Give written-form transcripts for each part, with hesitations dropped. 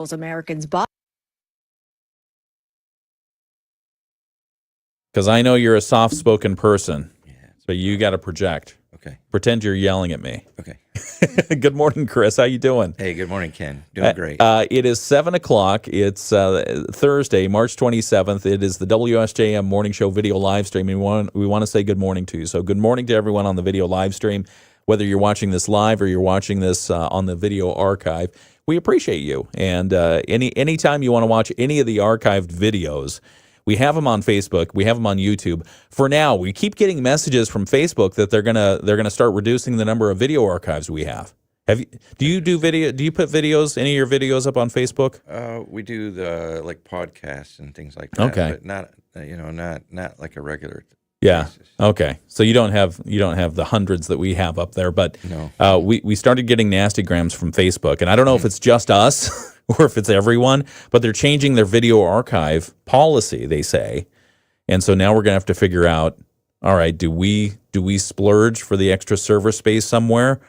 Americans buy. Because I know you're a soft-spoken person, but you got to project. Okay. Pretend you're yelling at me. Okay. Good morning, Chris. How you doing? Hey, good morning, Ken. Doing great. It is 7 o'clock. It's Thursday, March 27th. It is the WSJM Morning Show video live stream. We want to say good morning to you. So good morning to everyone on the video live stream, whether you're watching this live or you're watching this on the video archive. We appreciate you. And anytime you want to watch any of the archived videos, we have them on Facebook. We have them on YouTube. For now, we keep getting messages from Facebook that they're gonna start reducing the number of video archives we have. Do you put videos, any of your videos up on Facebook? We do the podcasts and things like that. Okay. But not like a regular. Yeah. basis. Okay. So you don't have the hundreds that we have up there, but No. we started getting nasty grams from Facebook, and I don't know if it's just us or if it's everyone, but they're changing their video archive policy, they say, and so now we're gonna have to figure out, all right, do we splurge for the extra server space somewhere,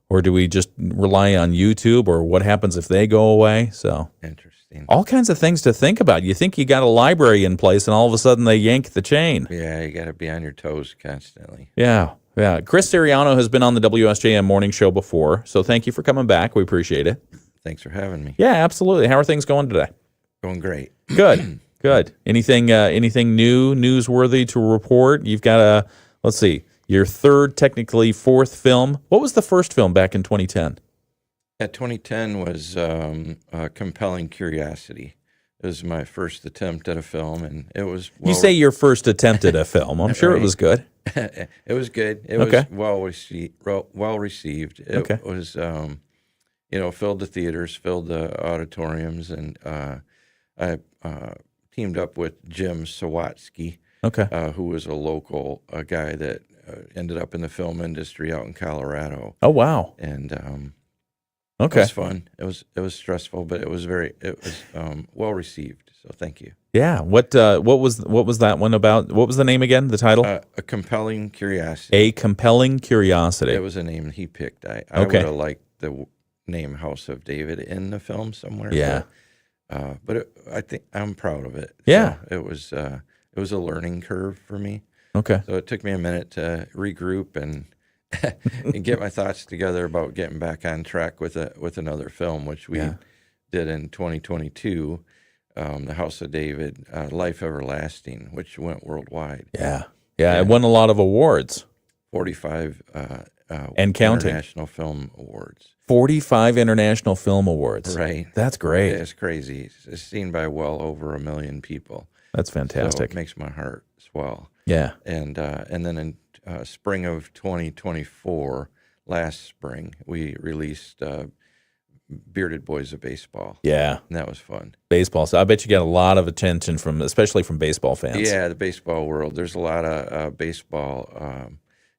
or do we just rely on YouTube, or what happens if they go away? So Interesting. all kinds of things to think about. You think you got a library in place, and all of a sudden they yank the chain. Yeah, you got to be on your toes constantly. Yeah. Chris Siriano has been on the WSJM Morning Show before, so thank you for coming back. We appreciate it. Thanks for having me. Yeah, absolutely. How are things going today? Going great. Good. Anything new, newsworthy to report? You've got let's see, your third, technically fourth film. What was the first film back in 2010? Yeah, 2010 was Compelling Curiosity. It was my first attempt at a film, and it was. You say your first attempt at a film. I'm sure Right. it was good. It was good. It Okay. was well received. It was, filled the theaters, filled the auditoriums, and I teamed up with Jim Sawatsky, Okay. who was a local guy that ended up in the film industry out in Colorado, Oh, wow. and it Okay. was fun. It was stressful, but it was well received. So thank you. Yeah. What was that one about? What was the name again? The title? A Compelling Curiosity. A Compelling Curiosity. It was a name he picked. I Okay. would have liked the name House of David in the film somewhere. Yeah. But I think I'm proud of it. Yeah. So it was a learning curve for me. Okay. So it took me a minute to regroup and and get my thoughts together about getting back on track with another film, which we did in 2022, The House of David, Life Everlasting, which went worldwide. Yeah. It won a lot of awards. 45 And counting. International Film Awards. 45 International Film Awards. Right. That's great. It's crazy. It's seen by well over 1 million people. That's So fantastic. it makes my heart swell. Yeah. And then in spring of 2024, last spring, we released Bearded Boys of Baseball. Yeah. And that was fun. Baseball. So I bet you get a lot of attention especially from baseball fans. Yeah, the baseball world. There's a lot of baseball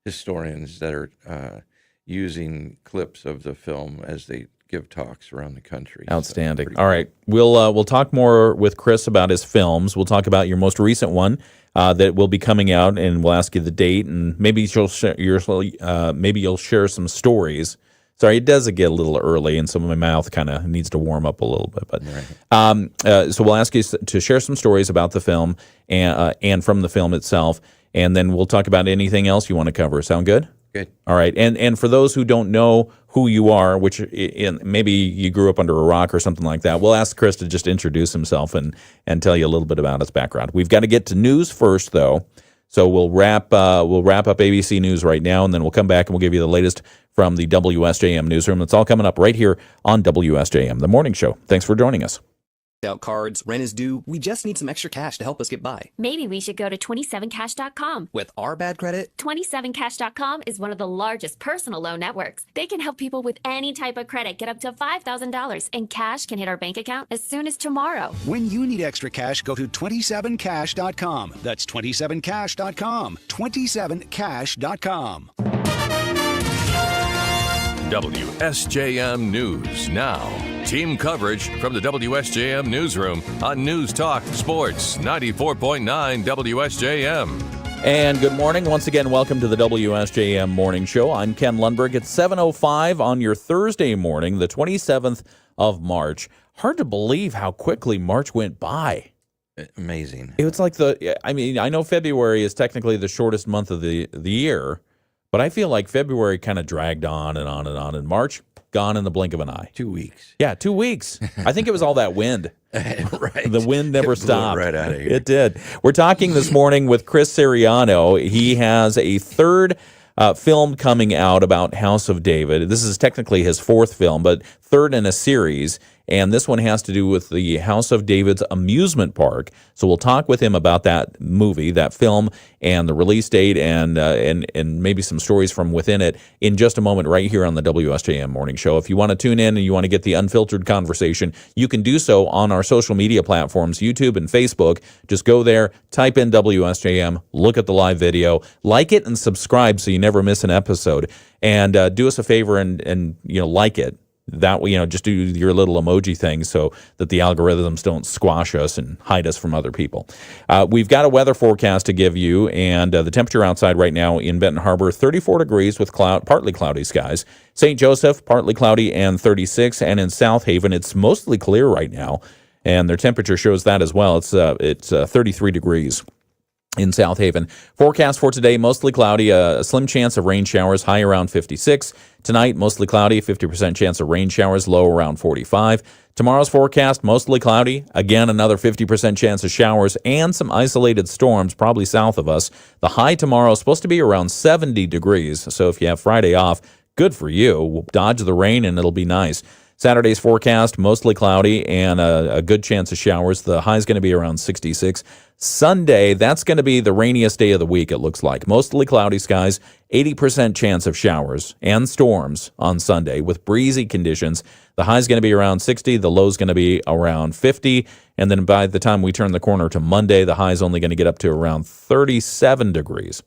historians that are using clips of the film as they give talks around the country. So Outstanding. pretty All right. We'll talk more with Chris about his films. We'll talk about your most recent one that will be coming out, and we'll ask you the date, and maybe you'll share some stories. Sorry, it does get a little early, and some of my mouth kind of needs to warm up a little bit. But so we'll ask you to share some stories about the film and from the film itself, and then we'll talk about anything else you want to cover. Sound good? Good. All right. And for those who don't know who you are, which maybe you grew up under a rock or something like that, we'll ask Chris to just introduce himself and tell you a little bit about his background. We've got to get to news first, though. So we'll wrap up ABC News right now, and then we'll come back and we'll give you the latest from the WSJM newsroom. It's all coming up right here on WSJM, the morning show. Thanks for joining us. Out cards, rent is due. We just need some extra cash to help us get by. Maybe we should go to 27cash.com. With our bad credit, 27cash.com is one of the largest personal loan networks. They can help people with any type of credit get up to $5,000, and cash can hit our bank account as soon as tomorrow. When you need extra cash, go to 27cash.com. That's 27cash.com. 27cash.com. WSJM News Now. Team coverage from the WSJM Newsroom on News Talk Sports 94.9 WSJM. And good morning. Once again, welcome to the WSJM Morning Show. I'm Ken Lundberg. It's 7:05 on your Thursday morning, the 27th of March. hard to believe how quickly March went by. Amazing. It was like I know February is technically the shortest month of the year, but I feel like February kind of dragged on and on and on, and March gone in the blink of an eye. 2 weeks. Yeah, 2 weeks. I think it was all that wind. Right. The wind never It blew stopped. right out of here. It did. We're talking this morning with Chris Siriano. He has a third film coming out about House of David. This is technically his fourth film, but third in a series. And this one has to do with the House of David's amusement park. So we'll talk with him about that movie, that film, and the release date, and maybe some stories from within it in just a moment right here on the WSJM Morning Show. If you want to tune in and you want to get the unfiltered conversation, you can do so on our social media platforms, YouTube and Facebook. Just go there, type in WSJM, look at the live video, like it, and subscribe so you never miss an episode. And do us a favor and like it. That way, just do your little emoji thing so that the algorithms don't squash us and hide us from other people. We've got a weather forecast to give you, and the temperature outside right now in Benton Harbor, 34 degrees with partly cloudy skies. St. Joseph, partly cloudy and 36, and in South Haven, it's mostly clear right now, and their temperature shows that as well. It's 33 degrees. In South Haven. Forecast for today, mostly cloudy, a slim chance of rain showers, high around 56. Tonight, mostly cloudy, 50% chance of rain showers, low around 45. Tomorrow's forecast, mostly cloudy, again, another 50% chance of showers and some isolated storms, probably south of us. The high tomorrow is supposed to be around 70 degrees, so if you have Friday off, good for you. Dodge the rain and it'll be nice. Saturday's forecast, mostly cloudy and a good chance of showers. The high is going to be around 66. Sunday, that's going to be the rainiest day of the week, it looks like. Mostly cloudy skies, 80% chance of showers and storms on Sunday with breezy conditions. The high is going to be around 60. The low is going to be around 50. And then by the time we turn the corner to Monday, the high is only going to get up to around 37 degrees.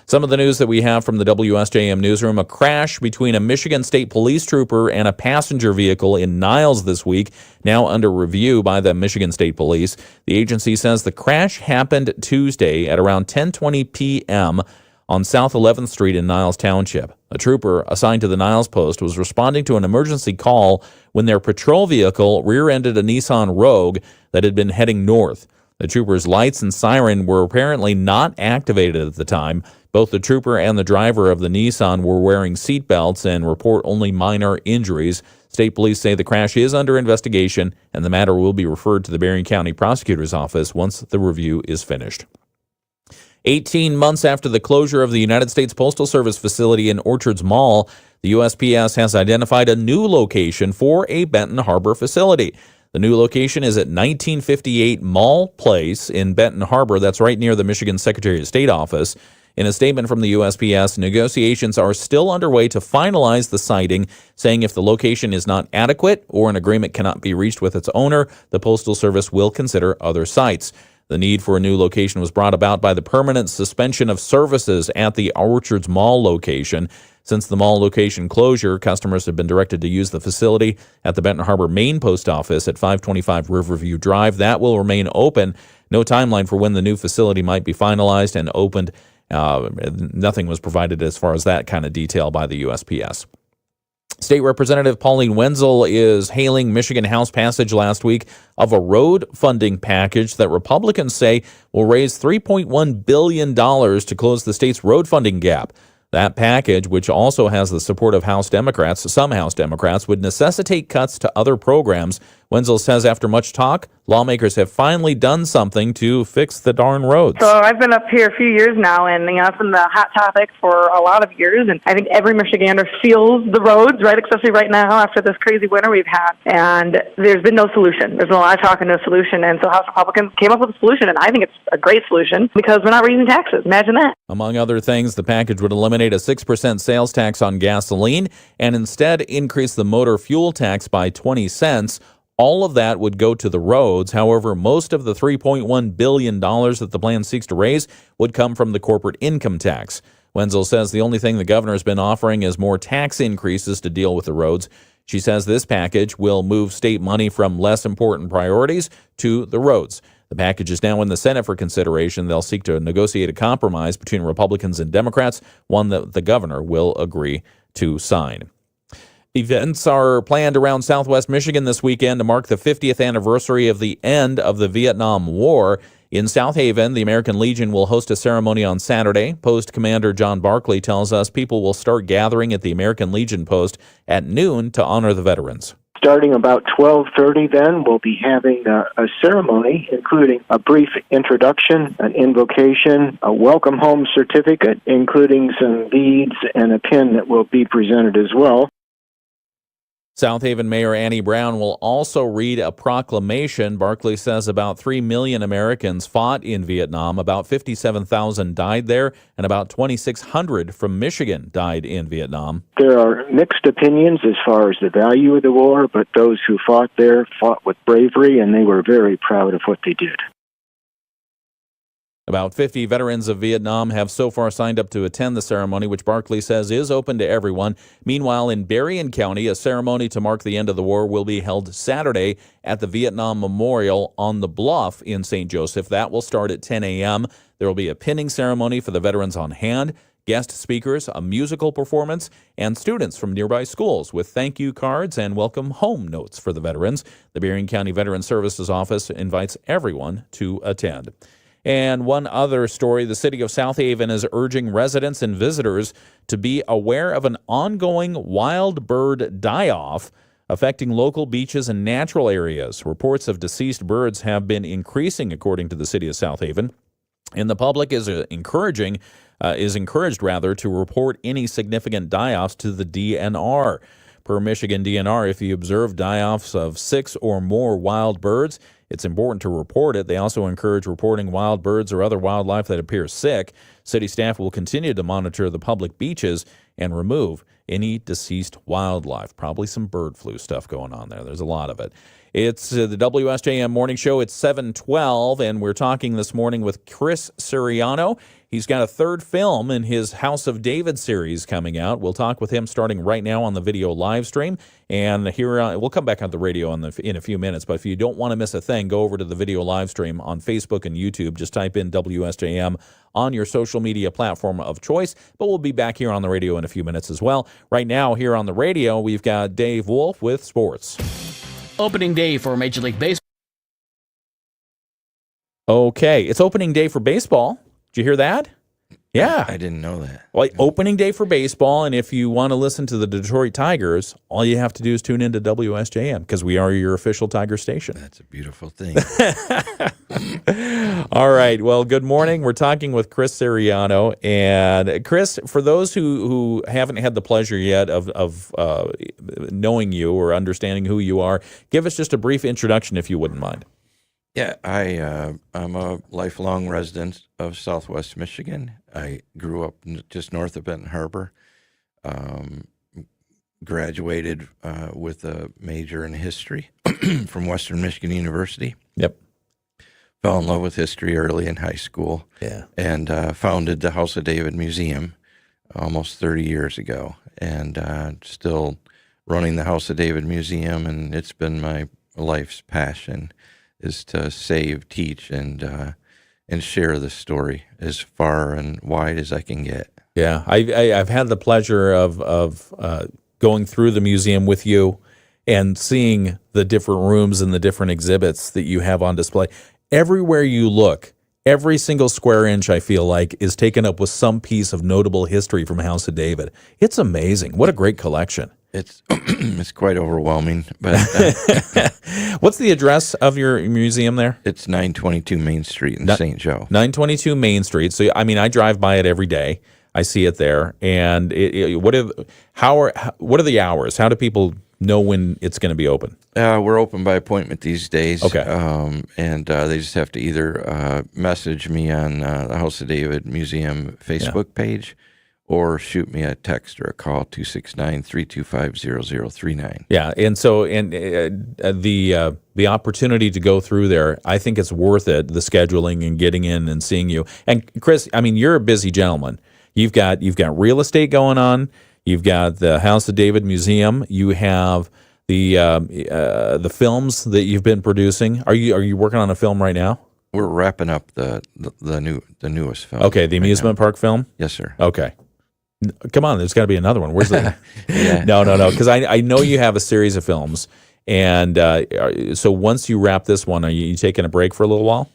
Some of the news that we have from the WSJM newsroom: a crash between a Michigan State police trooper and a passenger vehicle in Niles this week, now under review by the Michigan State Police. The agency says the crash happened Tuesday at around 10:20 p.m. on South 11th Street in Niles Township. A trooper assigned to the Niles post was responding to an emergency call when their patrol vehicle rear-ended a Nissan Rogue that had been heading north. The trooper's lights and siren were apparently not activated at the time. Both the trooper and the driver of the Nissan were wearing seatbelts and report only minor injuries. State police say the crash is under investigation, and the matter will be referred to the Berrien County Prosecutor's Office once the review is finished. 18 months after the closure of the United States Postal Service facility in Orchards Mall, the USPS has identified a new location for a Benton Harbor facility. The new location is at 1958 Mall Place in Benton Harbor. That's right near the Michigan Secretary of State office. In a statement from the USPS, negotiations are still underway to finalize the siting, saying if the location is not adequate or an agreement cannot be reached with its owner, the Postal Service will consider other sites. The need for a new location was brought about by the permanent suspension of services at the Orchards Mall location. Since the mall location closure, customers have been directed to use the facility at the Benton Harbor main post office at 525 Riverview Drive. That will remain open. No timeline for when the new facility might be finalized and opened. Nothing was provided as far as that kind of detail by the USPS. State Representative Pauline Wenzel is hailing Michigan House passage last week of a road funding package that Republicans say will raise $3.1 billion to close the state's road funding gap. That package, which also has the support of some House Democrats, would necessitate cuts to other programs. Wenzel says after much talk, lawmakers have finally done something to fix the darn roads. So I've been up here a few years now, and it's been the hot topic for a lot of years. And I think every Michigander feels the roads, right, especially right now after this crazy winter we've had. And there's been no solution. There's been a lot of talk and no solution. And so House Republicans came up with a solution, and I think it's a great solution because we're not raising taxes. Imagine that. Among other things, the package would eliminate a 6% sales tax on gasoline and instead increase the motor fuel tax by 20 cents. All of that would go to the roads. However, most of the $3.1 billion that the plan seeks to raise would come from the corporate income tax. Wenzel says the only thing the governor has been offering is more tax increases to deal with the roads. She says this package will move state money from less important priorities to the roads. The package is now in the Senate for consideration. They'll seek to negotiate a compromise between Republicans and Democrats, one that the governor will agree to sign. Events are planned around Southwest Michigan this weekend to mark the 50th anniversary of the end of the Vietnam War. In South Haven, the American Legion will host a ceremony on Saturday. Post Commander John Barkley tells us people will start gathering at the American Legion post at noon to honor the veterans. Starting about 12:30 then, we'll be having a ceremony, including a brief introduction, an invocation, a welcome home certificate, including some beads and a pin that will be presented as well. South Haven Mayor Annie Brown will also read a proclamation. Barkley says about 3 million Americans fought in Vietnam. About 57,000 died there, and about 2,600 from Michigan died in Vietnam. There are mixed opinions as far as the value of the war, but those who fought there fought with bravery, and they were very proud of what they did. About 50 veterans of Vietnam have so far signed up to attend the ceremony, which Barkley says is open to everyone. Meanwhile, in Berrien County, a ceremony to mark the end of the war will be held Saturday at the Vietnam Memorial on the Bluff in St. Joseph. That will start at 10 a.m. There will be a pinning ceremony for the veterans on hand, guest speakers, a musical performance, and students from nearby schools with thank you cards and welcome home notes for the veterans. The Berrien County Veteran Services Office invites everyone to attend. And one other story, the city of South Haven is urging residents and visitors to be aware of an ongoing wild bird die-off affecting local beaches and natural areas. Reports of deceased birds have been increasing, according to the city of South Haven. And the public is encouraged to report any significant die-offs to the DNR. Per Michigan DNR, if you observe die-offs of 6 or more wild birds, it's important to report it. They also encourage reporting wild birds or other wildlife that appears sick. City staff will continue to monitor the public beaches and remove any deceased wildlife. Probably some bird flu stuff going on there. There's a lot of it. It's the WSJM Morning Show. It's 7:12, and we're talking this morning with Chris Siriano. He's got a third film in his House of David series coming out. We'll talk with him starting right now on the video live stream. And here we'll come back on the radio in a few minutes. But if you don't want to miss a thing, go over to the video live stream on Facebook and YouTube. Just type in WSJM on your social media platform of choice. But we'll be back here on the radio in a few minutes as well. Right now, here on the radio, we've got Dave Wolf with sports. Opening day for Major League Baseball. Okay, it's opening day for baseball. Did you hear that? Yeah. I didn't know that. Well, opening day for baseball, and if you want to listen to the Detroit Tigers, all you have to do is tune into WSJM because we are your official Tiger station. That's a beautiful thing. All right. Well, good morning. We're talking with Chris Siriano. And Chris, for those who haven't had the pleasure yet of knowing you or understanding who you are, give us just a brief introduction if you wouldn't mind. Yeah, I'm a lifelong resident of Southwest Michigan. I grew up just north of Benton Harbor, graduated with a major in history from Western Michigan University. Yep. Fell in love with history early in high school. Yeah. And founded the House of David Museum almost 30 years ago, and still running the House of David Museum, and it's been my life's passion is to save, teach, and share the story as far and wide as I can get. Yeah, I've had the pleasure of going through the museum with you and seeing the different rooms and the different exhibits that you have on display. Everywhere you look, every single square inch, I feel like, is taken up with some piece of notable history from House of David. It's amazing. What a great collection. It's it's quite overwhelming, but what's the address of your museum there? It's 922 Main Street in St. Joe. 922 Main Street. So I mean, I drive by it every day. I see it there. And what are the hours? How do people know when it's going to be open? We're open by appointment these days. Okay. And they just have to either message me on the House of David Museum Facebook page, or shoot me a text or a call, 269-325-0039. Yeah, and so the opportunity to go through there, I think it's worth it, the scheduling and getting in and seeing you. And Chris, I mean, you're a busy gentleman. You've got real estate going on. You've got the House of David Museum. You have the films that you've been producing. Are you working on a film right now? We're wrapping up the newest film. Okay, the amusement park film? Yes, sir. Okay. Come on, there's got to be another one. Where's the? Yeah. No, because I know you have a series of films, and so once you wrap this one, are you taking a break for a little while?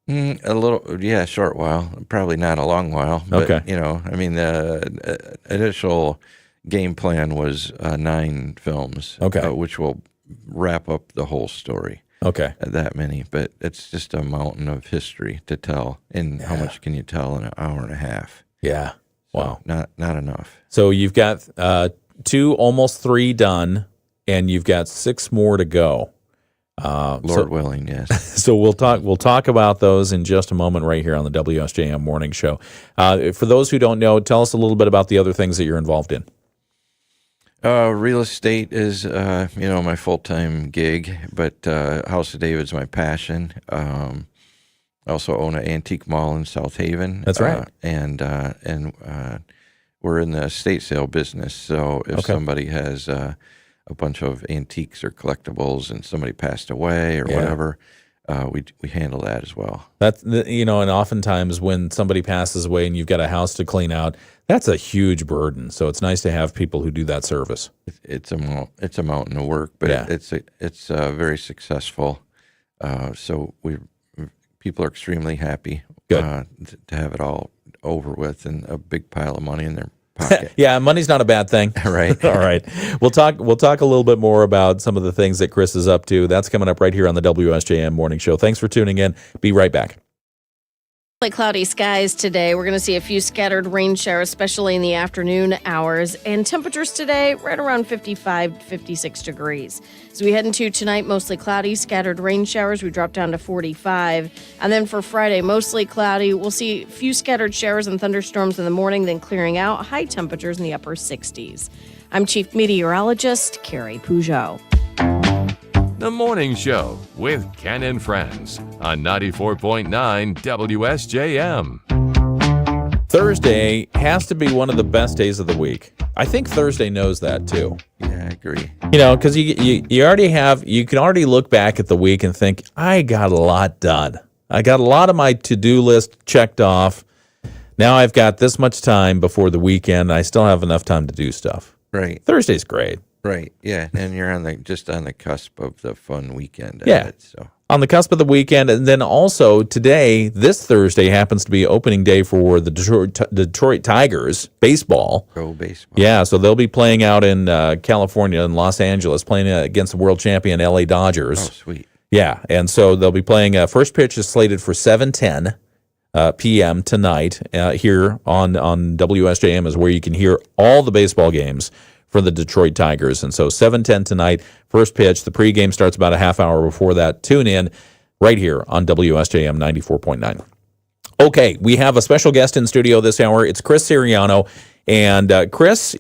A little, yeah, short while. Probably not a long while. But, Okay. I mean, the initial game plan was 9 films, Okay. which will wrap up the whole story. Okay. That many, but it's just a mountain of history to tell. And how much can you tell in an hour and a half? Yeah. So Wow. Not enough. So you've got 2, almost 3 done, and you've got 6 more to go. Lord willing, yes. So we'll talk about those in just a moment right here on the WSJM Morning Show. For those who don't know, tell us a little bit about the other things that you're involved in. Real estate is, my full-time gig, but House of David's my passion. I also own an antique mall in South Haven. That's right. And we're in the estate sale business. So if somebody has a bunch of antiques or collectibles and somebody passed away or whatever, we handle that as well. That's and oftentimes when somebody passes away and you've got a house to clean out, that's a huge burden. So it's nice to have people who do that service. It's a mountain of work, but it's very successful. So people are extremely happy to have it all over with and a big pile of money in their pocket. Yeah, money's not a bad thing. Right. All right. We'll talk a little bit more about some of the things that Chris is up to. That's coming up right here on the WSJM Morning Show. Thanks for tuning in. Be right back. Cloudy skies today. We're going to see a few scattered rain showers, especially in the afternoon hours. And temperatures today right around 55, 56 degrees. So we head into tonight, mostly cloudy, scattered rain showers. We drop down to 45. And then for Friday, mostly cloudy. We'll see a few scattered showers and thunderstorms in the morning, then clearing out. High temperatures in the upper 60s. I'm Chief Meteorologist Carrie Peugeot. The Morning Show with Ken and Friends on 94.9 WSJM. Thursday has to be one of the best days of the week. I think Thursday knows that too. Yeah, I agree. Because you can already look back at the week and think, I got a lot done. I got a lot of my to-do list checked off. Now I've got this much time before the weekend. I still have enough time to do stuff. Right. Thursday's great. Right. Yeah, and you're just on the cusp of the fun weekend. Yeah. So on the cusp of the weekend, and then also today, this Thursday happens to be opening day for the Detroit Tigers baseball. Go baseball. Yeah, so they'll be playing out in California and Los Angeles, playing against the world champion LA Dodgers. Oh, sweet. Yeah, and so they'll be playing. First pitch is slated for 7:10 p.m. tonight here on WSJM is where you can hear all the baseball games for the Detroit Tigers. And so 7:10 tonight, first pitch. The pregame starts about a half hour before that. Tune in right here on WSJM 94.9. Okay, we have a special guest in studio this hour. It's Chris Siriano. And Chris,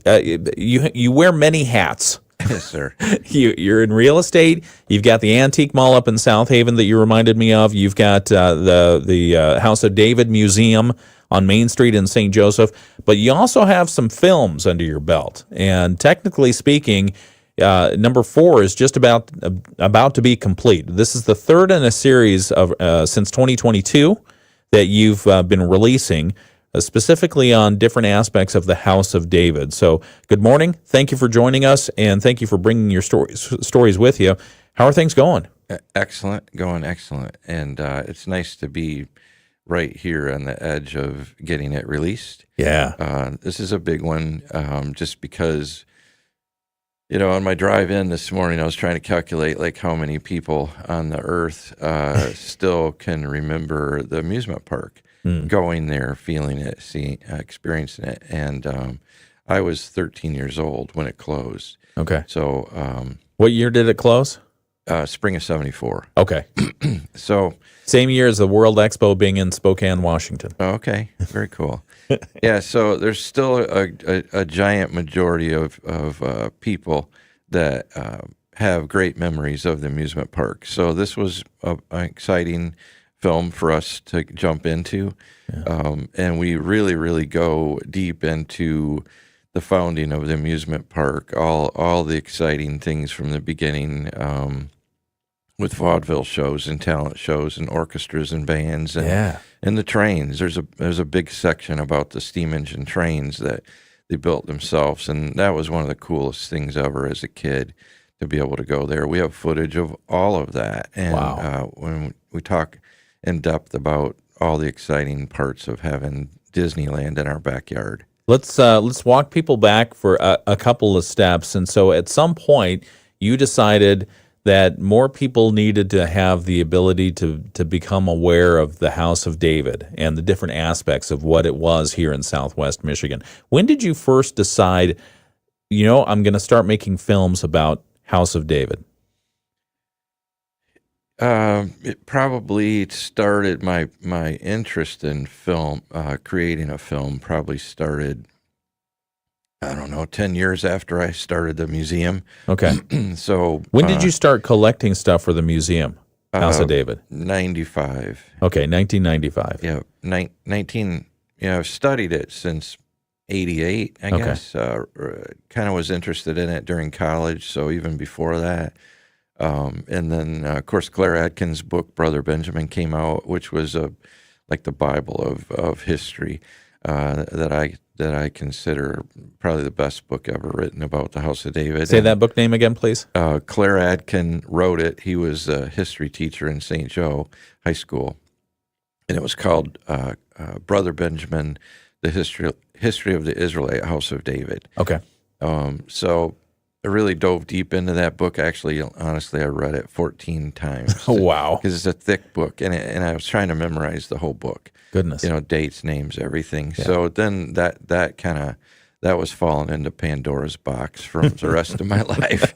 you wear many hats. Yes, sir. You're in real estate. You've got the Antique Mall up in South Haven that you reminded me of. You've got the House of David Museum on Main Street in St. Joseph. But you also have some films under your belt. And technically speaking, number 4 is just about to be complete. This is the third in a series of since 2022 that you've been releasing, specifically on different aspects of the House of David. So good morning. Thank you for joining us, and thank you for bringing your stories with you. How are things going? Excellent. Going excellent. And it's nice to be right here on the edge of getting it released. Yeah. This is a big one just because, on my drive in this morning, I was trying to calculate like how many people on the earth still can remember the amusement park. Going there, feeling it, seeing, experiencing it. And I was 13 years old when it closed. Okay. So what year did it close? Spring of 74. Okay. So same year as the World Expo being in Spokane, Washington. Okay. Very cool. Yeah. So there's still a giant majority of people that have great memories of the amusement park. So this was an exciting film for us to jump into. Yeah. And we really, really go deep into the founding of the amusement park, all the exciting things from the beginning, with vaudeville shows and talent shows and orchestras and bands and the trains. There's a big section about the steam engine trains that they built themselves, and that was one of the coolest things ever as a kid to be able to go there. We have footage of all of that, and when we talk in depth about all the exciting parts of having Disneyland in our backyard. Let's walk people back for a couple of steps. And so at some point, you decided that more people needed to have the ability to become aware of the House of David and the different aspects of what it was here in Southwest Michigan. When did you first decide, I'm going to start making films about House of David? It probably started, my interest in film, creating a film probably started, I don't know, 10 years after I started the museum. Okay. So when did you start collecting stuff for the museum, House of David? 95. Okay, 1995. Yeah, I've studied it since 88, I guess. Kind of was interested in it during college, so even before that. And then, of course, Claire Adkins' book, Brother Benjamin, came out, which was like the Bible of history, that I consider probably the best book ever written about the House of David. Say that book name again, please. Claire Adkin wrote it. He was a history teacher in St. Joe High School, and it was called Brother Benjamin, the history of the Israelite House of David. Okay. So I really dove deep into that book. Actually, honestly, I read it 14 times. Wow. Because it's a thick book, and I was trying to memorize the whole book. Goodness. Dates, names, everything. Yeah. So then that was falling into Pandora's box for the rest of my life.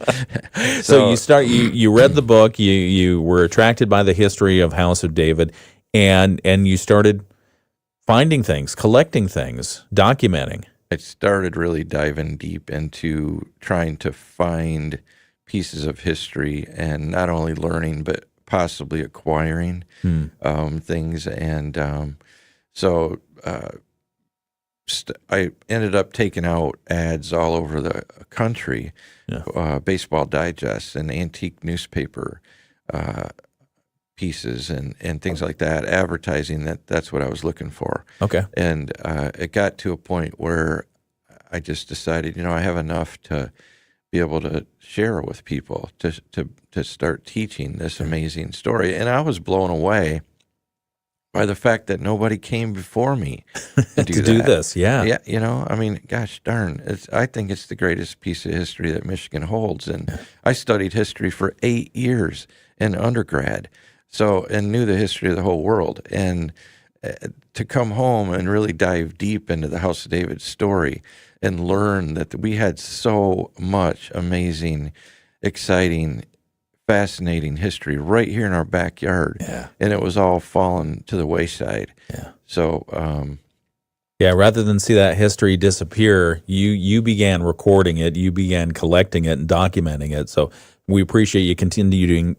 So you read the book, you were attracted by the history of House of David, and you started finding things, collecting things, documenting. I started really diving deep into trying to find pieces of history and not only learning, but possibly acquiring things. And so I ended up taking out ads all over the country, Baseball Digest and antique newspaper pieces and things like that, advertising that's what I was looking for. Okay. And it got to a point where I just decided, I have enough to be able to share with people, to start teaching this amazing story. And I was blown away by the fact that nobody came before me to do this. Yeah. Yeah. Gosh darn, I think it's the greatest piece of history that Michigan holds. And I studied history for 8 years in undergrad. And knew the history of the whole world. And to come home and really dive deep into the House of David story and learn that we had so much amazing, exciting, fascinating history right here in our backyard. Yeah. And it was all fallen to the wayside. Yeah. So, rather than see that history disappear, you began recording it, you began collecting it and documenting it. So we appreciate you continuing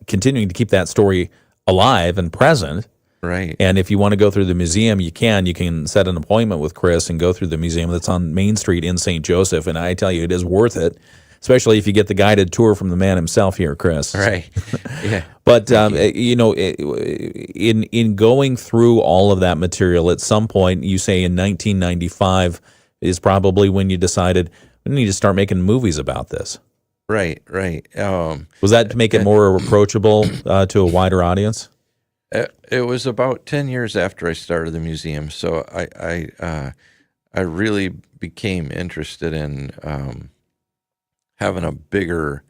to keep that story alive and present. Right. And if you want to go through the museum, you can set an appointment with Chris and go through the museum that's on Main Street in St. Joseph. And I tell you, it is worth it, especially if you get the guided tour from the man himself here, Chris. Right. Yeah. But, in going through all of that material, at some point, you say in 1995 is probably when you decided, we need to start making movies about this. Right. Was that to make it more approachable to a wider audience? It was about 10 years after I started the museum, so I really became interested in having a bigger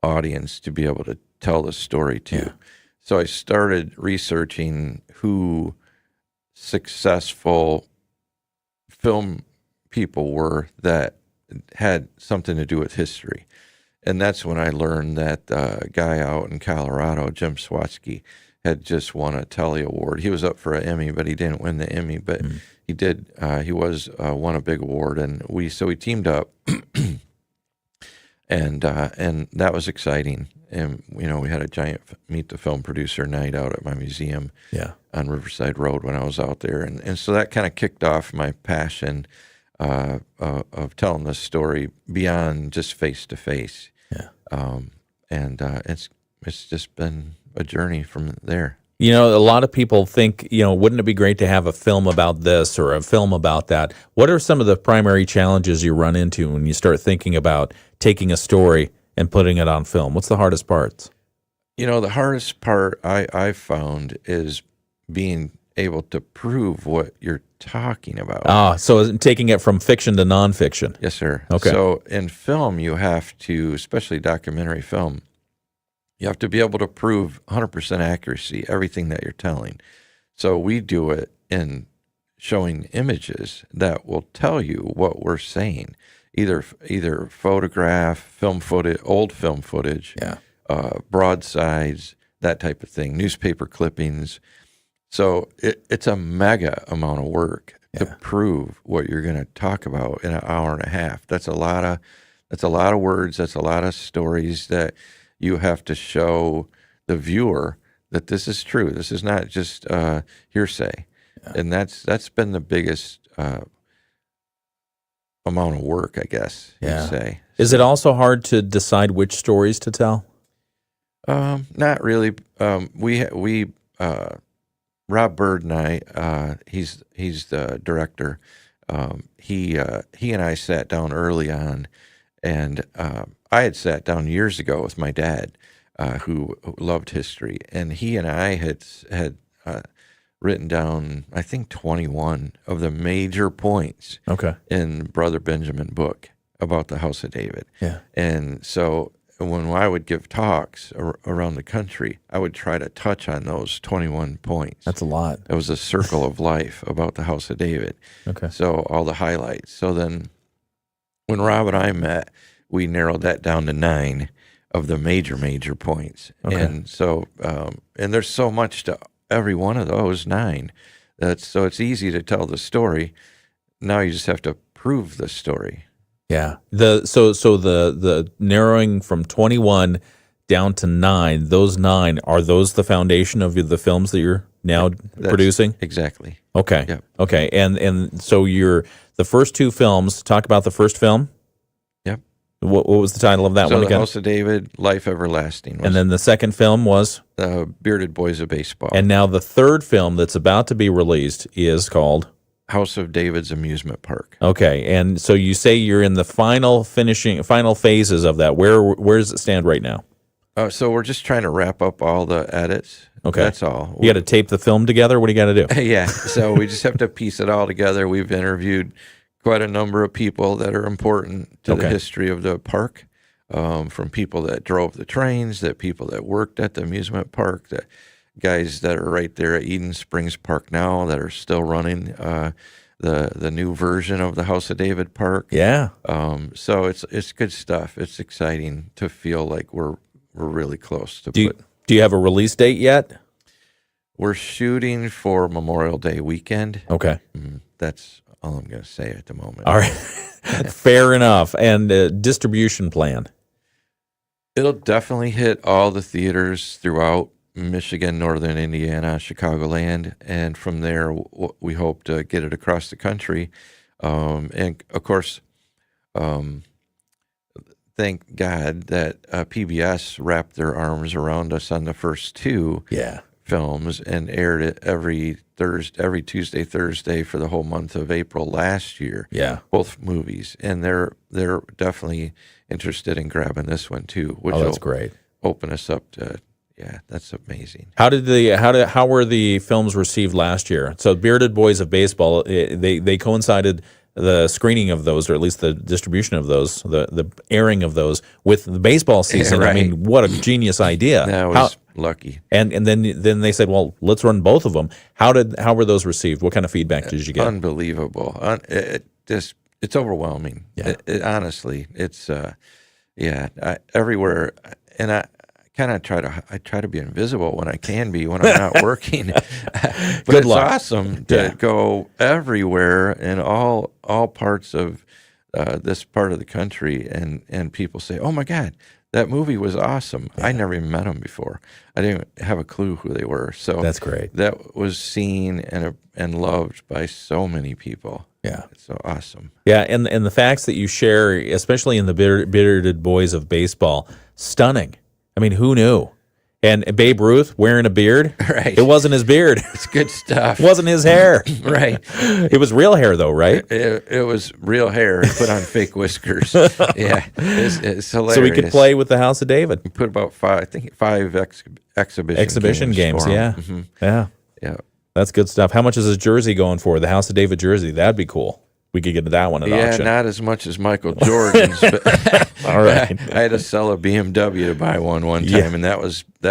audience to be able to tell the story to. Yeah. So I started researching who successful film people were that had something to do with history. And that's when I learned that guy out in Colorado, Jim Swatsky, had just won a Telly Award. He was up for an Emmy, but he didn't win the Emmy. But he did. He won a big award, and we teamed up, and that was exciting. And we had a giant meet the film producer night out at my museum, on Riverside Road when I was out there, and so that kind of kicked off my passion of telling this story beyond just face to face. And it's just been a journey from there. You know, a lot of people think, wouldn't it be great to have a film about this or a film about that? What are some of the primary challenges you run into when you start thinking about taking a story and putting it on film? What's the hardest parts? The hardest part I've found is being able to prove what you're talking about. So taking it from fiction to nonfiction. Yes, sir. Okay. So in film, you have to, especially documentary film, you have to be able to prove 100% accuracy, everything that you're telling. So we do it in showing images that will tell you what we're saying, either photograph, film footage, old film footage, broadsides, that type of thing, newspaper clippings. So it's a mega amount of work to prove what you're going to talk about in an hour and a half. That's a lot of words. That's a lot of stories that you have to show the viewer that this is true. This is not just hearsay, and that's been the biggest amount of work, I guess you'd say. Is it also hard to decide which stories to tell? Not really. We Rob Bird and I, he's the director. He and I sat down early on, and I had sat down years ago with my dad, who loved history, and he and I had written down, I think, 21 of the major points in Brother Benjamin book about the House of David. Yeah. And so when I would give talks around the country, I would try to touch on those 21 points. That's a lot. It was a circle of life about the House of David. Okay. So all the highlights. So then when Rob and I met, we narrowed that down to 9 of the major points. Okay. And so, and there's so much to every one of those 9. So it's easy to tell the story. Now you just have to prove the story. Yeah. So the narrowing from 21 down to 9, those 9, are those the foundation of the films that you're now producing? Exactly. Okay. Yep. Okay. And so the first 2 films, talk about the first film. Yep. What was the title of that one The again? House of David, Life Everlasting. And then the second film was? Bearded Boys of Baseball. And now the third film that's about to be released is called? House of David's Amusement Park. Okay. And so you say you're in the final phases of that. Where does it stand right now? So we're just trying to wrap up all the edits. Okay. That's all. You got to tape the film together? What do you got to do? Yeah. So we just have to piece it all together. We've interviewed quite a number of people that are important to the history of the park, from people that drove the trains, that people that worked at the amusement park, that guys that are right there at Eden Springs Park now that are still running the new version of the House of David Park. Yeah. So it's good stuff. It's exciting to feel like we're really close to Do you have a release date yet? We're shooting for Memorial Day weekend. Okay. That's all I'm going to say at the moment. All right. Fair enough. And distribution plan? It'll definitely hit all the theaters throughout Michigan, Northern Indiana, Chicagoland, and from there we hope to get it across the country. And of course, thank God that PBS wrapped their arms around us on the first 2 films and aired it every Tuesday, Thursday for the whole month of April last year. Yeah, both movies, and they're definitely interested in grabbing this one too, which that's great. Open us up to. Yeah, that's amazing. How were the films received last year? So, Bearded Boys of Baseball, they coincided the screening of those, or at least the distribution of those, the airing of those with the baseball season. Right. I mean, what a genius idea! That was lucky. And then they said, well, let's run both of them. How were those received? What kind of feedback did you get? Unbelievable. It's overwhelming. Yeah. Honestly, it's everywhere, and I try to be invisible when I can be when I'm not working. But Good it's luck. awesome to go everywhere in all parts of this part of the country, and people say, "Oh my God, that movie was awesome." I never even met them before. I didn't have a clue who they were. So that's great. That was seen and loved by so many people. Yeah, it's so awesome. Yeah, and the facts that you share, especially in the Bearded Boys of Baseball, stunning. I mean, who knew? And Babe Ruth wearing a beard. Right. It wasn't his beard. It's good stuff. It wasn't his hair. Right. It was real hair, though, right? It was real hair. He put on fake whiskers. Yeah. It's hilarious. So we could play with the House of David. We put about five exhibition games. for him. Yeah. Mm-hmm. Yeah. Yeah. That's good stuff. How much is his jersey going for? The House of David jersey. That'd be cool. We could get that one at auction. Yeah, not as much as Michael Jordan's, but all right. I had to sell a BMW to buy one time, and that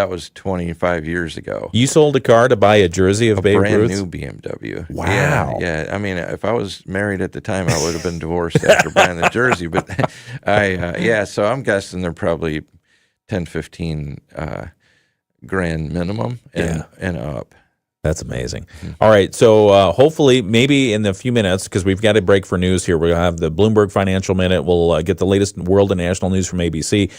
was 25 years ago. You sold a car to buy a jersey of Babe brand Ruth's? new BMW. Wow. Yeah. I mean, if I was married at the time, I would have been divorced after buying the jersey. But so I'm guessing they're probably 10, 15 grand minimum and up. That's amazing. All right, so hopefully, maybe in a few minutes, because we've got a break for news here, we'll have the Bloomberg Financial Minute. We'll get the latest world and national news from ABC,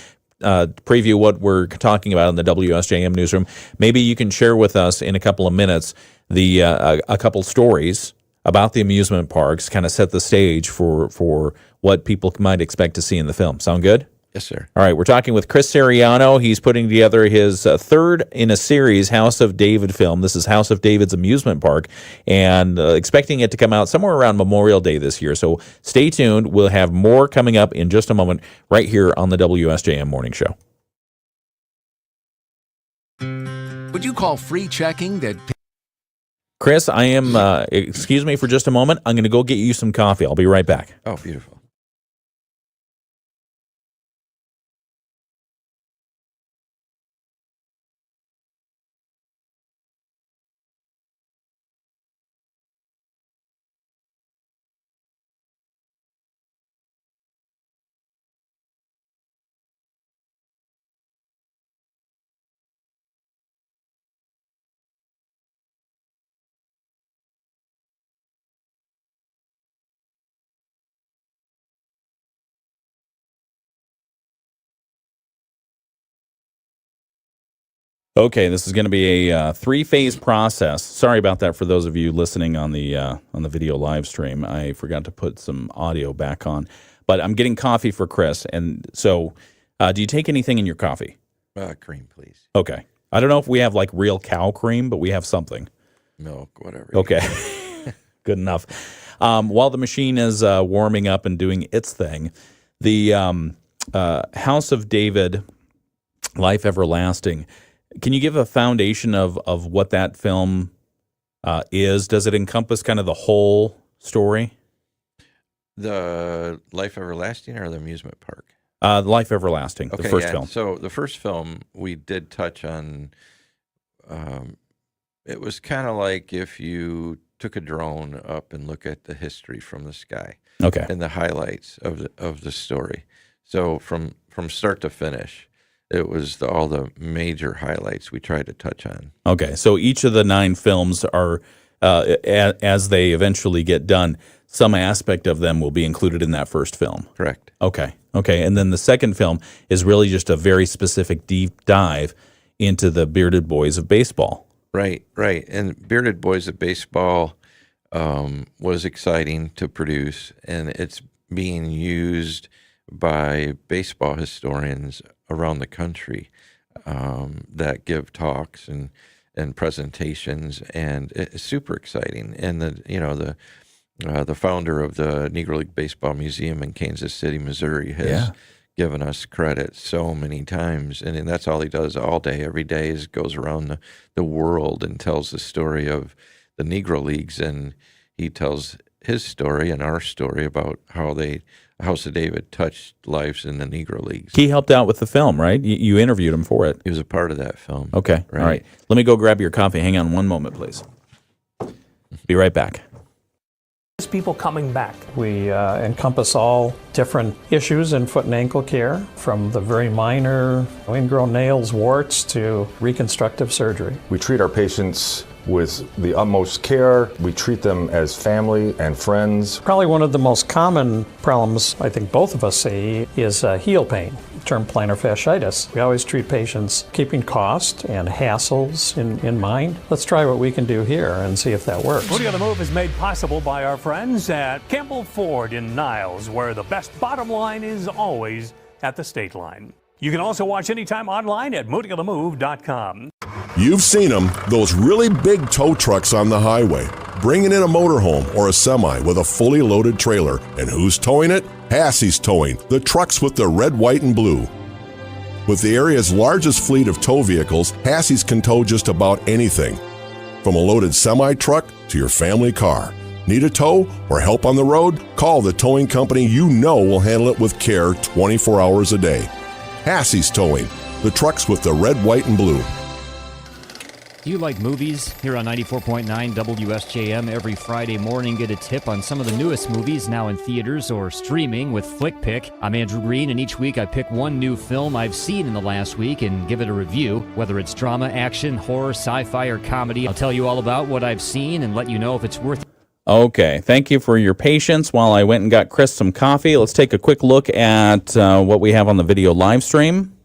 preview what we're talking about in the WSJM newsroom. Maybe you can share with us in a couple of minutes a couple stories about the amusement parks, kind of set the stage for what people might expect to see in the film. Sound good? Yes, sir. All right, we're talking with Chris Siriano. He's putting together his third in a series House of David film. This is House of David's Amusement Park, and expecting it to come out somewhere around Memorial Day this year. So stay tuned. We'll have more coming up in just a moment right here on the WSJM Morning Show. Would you call free checking that... Chris, I am, excuse me for just a moment. I'm going to go get you some coffee. I'll be right back. Oh, beautiful. Okay, this is going to be a three-phase process. Sorry about that for those of you listening on the video live stream. I forgot to put some audio back on. But I'm getting coffee for Chris. And so do you take anything in your coffee? Cream, please. Okay. I don't know if we have like real cow cream, but we have something. Milk, whatever. Okay. Good enough. While the machine is warming up and doing its thing, the House of David, Life Everlasting, can you give a foundation of what that film is? Does it encompass kind of the whole story? The Life Everlasting or the amusement park? Life Everlasting, okay, the first film. So the first film, we did touch on, it was kind of like if you took a drone up and look at the history from the sky. Okay. And the highlights of the story. So from start to finish, it was all the major highlights we tried to touch on. Okay, so each of the 9 films are, as they eventually get done, some aspect of them will be included in that first film. Correct. Okay, and then the second film is really just a very specific deep dive into the Bearded Boys of Baseball. Right. And Bearded Boys of Baseball was exciting to produce, and it's being used by baseball historians around the country that give talks and presentations, and it's super exciting. And the founder of the Negro League Baseball Museum in Kansas City, Missouri, has given us credit so many times, and that's all he does all day, every day, is goes around the world and tells the story of the Negro Leagues, and he tells his story and our story about how House of David touched lives in the Negro Leagues. He helped out with the film, right? You interviewed him for it. He was a part of that film. Okay, right. All right. Let me go grab your coffee. Hang on one moment, please. Be right back. People coming back. We encompass all different issues in foot and ankle care, from the very minor ingrown nails, warts, to reconstructive surgery. We treat our patients with the utmost care. We treat them as family and friends. Probably one of the most common problems I think both of us see is heel pain, term plantar fasciitis. We always treat patients keeping cost and hassles in mind. Let's try what we can do here and see if that works. Footy on the Move is made possible by our friends at Campbell Ford in Niles, where the best bottom line is always at the state line. You can also watch anytime online at moodyofthemove.com. You've seen them, those really big tow trucks on the highway, bringing in a motorhome or a semi with a fully loaded trailer. And who's towing it? Hassie's Towing, the trucks with the red, white, and blue. With the area's largest fleet of tow vehicles, Hassie's can tow just about anything. From a loaded semi-truck to your family car. Need a tow or help on the road? Call the towing company you know will handle it with care 24 hours a day. Hassie's Towing, the trucks with the red, white, and blue. Do you like movies? Here on 94.9 WSJM, every Friday morning, get a tip on some of the newest movies now in theaters or streaming with Flick Pick. I'm Andrew Green, and each week I pick one new film I've seen in the last week and give it a review. Whether it's drama, action, horror, sci-fi, or comedy, I'll tell you all about what I've seen and let you know if it's worth it. Okay, thank you for your patience while I went and got Chris some coffee. Let's take a quick look at what we have on the video live stream.